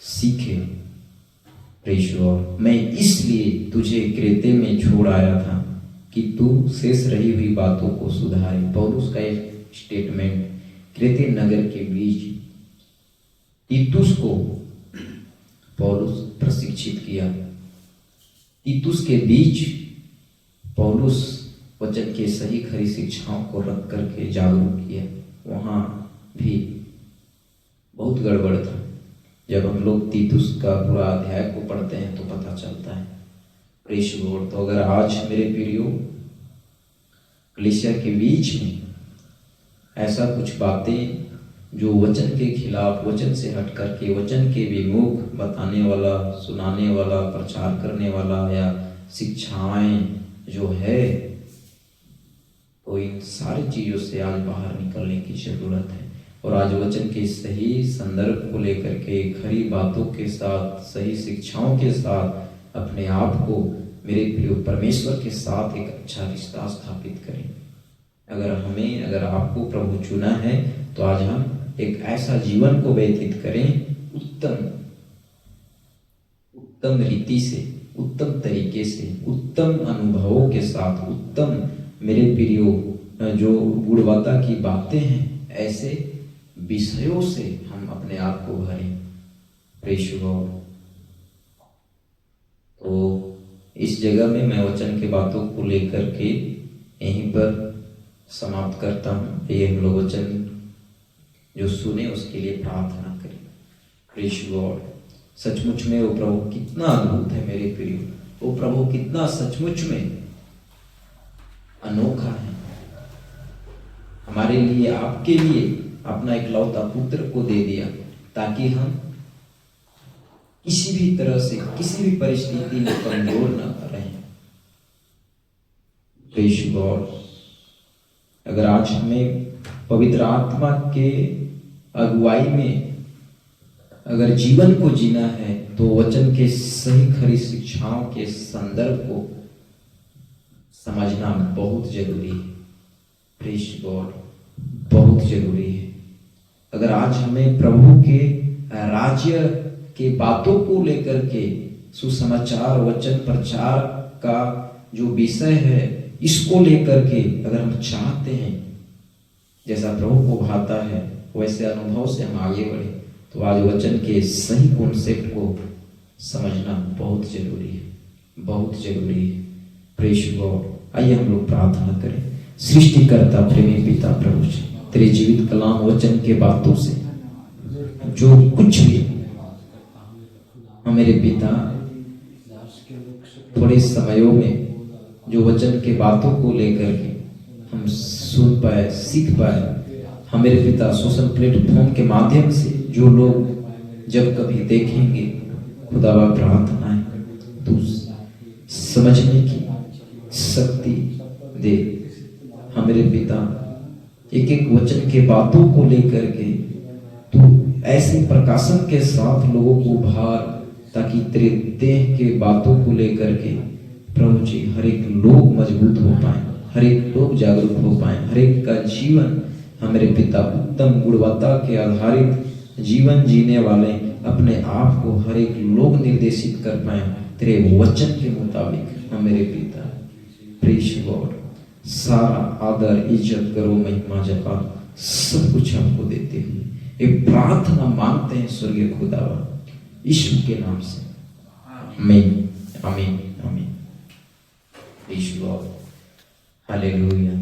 सीखे। मैं इसलिए तुझे क्रेते में छोड़ आया था कि तू शेष रही हुई बातों को सुधारे। पौलुस का एक स्टेटमेंट क्रेते नगर के बीच तीतुस को पौलुस प्रशिक्षित किया। तीतुस के बीच पौलुस वचन के सही खरी शिक्षाओं को रख करके जागरूक किया। वहाँ भी बहुत गड़बड़ था। जब हम लोग तीतुस का पूरा अध्याय को पढ़ते हैं तो पता चलता है। प्रेष लॉर्ड, तो अगर आज मेरे प्रियो कलीसिया के बीच में ऐसा कुछ बातें जो वचन के खिलाफ, वचन से हट करके वचन के विमुख बताने वाला, सुनाने वाला, प्रचार करने वाला या शिक्षाएं जो है, तो इन सारी चीजों से आज बाहर निकलने की जरूरत है। और आज वचन के सही संदर्भ को लेकर के खरी बातों के साथ, सही शिक्षाओं के साथ अपने आप को मेरे प्रिय परमेश्वर के साथ एक अच्छा रिश्ता स्थापित करें। अगर आपको प्रभु चुना है तो आज हम एक ऐसा जीवन को व्यतीत करें उत्तम रीति से, उत्तम तरीके से, उत्तम अनुभवों के साथ, उत्तम मेरे प्रियो जो गुणवत्ता की बातें हैं, ऐसे विषयों से हम अपने आप को भरें। प्रेष लॉर्ड, तो इस जगह में मैं वचन के बातों को लेकर के यहीं पर समाप्त करता हूँ। ये हम लोग वचन जो सुने उसके लिए प्रार्थना करें। प्रेष लॉर्ड, सचमुच में वो प्रभु कितना अद्भुत है मेरे प्रिय, वो प्रभु कितना सचमुच में अनोखा है। हमारे लिए, आपके लिए अपना इकलौता पुत्र को दे दिया ताकि हम किसी भी तरह से, किसी भी परिस्थिति में कमजोर न रहें। प्रेष लॉर्ड, अगर आज हमें पवित्र आत्मा के अगुवाई में अगर जीवन को जीना है तो वचन के सही खरी शिक्षाओं के संदर्भ को समझना बहुत जरूरी है। प्रेष लॉर्ड, बहुत जरूरी है। अगर आज हमें प्रभु के राज्य के बातों को लेकर के सुसमाचार, वचन प्रचार का जो विषय है, इसको लेकर के अगर हम चाहते हैं जैसा प्रभु को भाता है वैसे अनुभव से हम आगे बढ़े, तो आज वचन के सही कॉन्सेप्ट को समझना बहुत जरूरी है, बहुत जरूरी है। प्रेष लॉर्ड, आइए हम लोग प्रार्थना करें। सृष्टिकर्ता प्रेमी पिता प्रभु जी, तेरे जीवित कलाम वचन के बातों से जो कुछ भी हमारे पिता थोड़े समयों में जो वचन के बातों को लेकर के हम सुन पाए, सीख पाए, हमारे पिता सोशल प्लेटफॉर्म के माध्यम से जो लोग जब कभी देखेंगे, खुदावा प्रार्थना है तू समझने की शक्ति दे। हमारे पिता एक एक वचन के बातों को लेकर के तू ऐसे प्रकाशन के साथ लोगों को भार, ताकि तेरे देह के बातों को लेकर के प्रभु जी हर एक लोग मजबूत हो पाए, हर एक लोग जागरूक हो पाए, हर एक का जीवन हमारे पिता उत्तम गुणवत्ता के आधारित जीवन जीने वाले अपने आप को हर एक लोग निर्देशित कर पाए तेरे वचन के मुताबिक। हमारे पिता प्रेष लॉर्ड, सारा आदर, इज्जत, करो, महिमा, जपा सब कुछ हमको देते हुए एक प्रार्थना मांगते हैं स्वर्गीय खुदावा यीशु के नाम से। आमीन, आमीन, आमीन। प्रेष लॉर्ड, हालेलुया।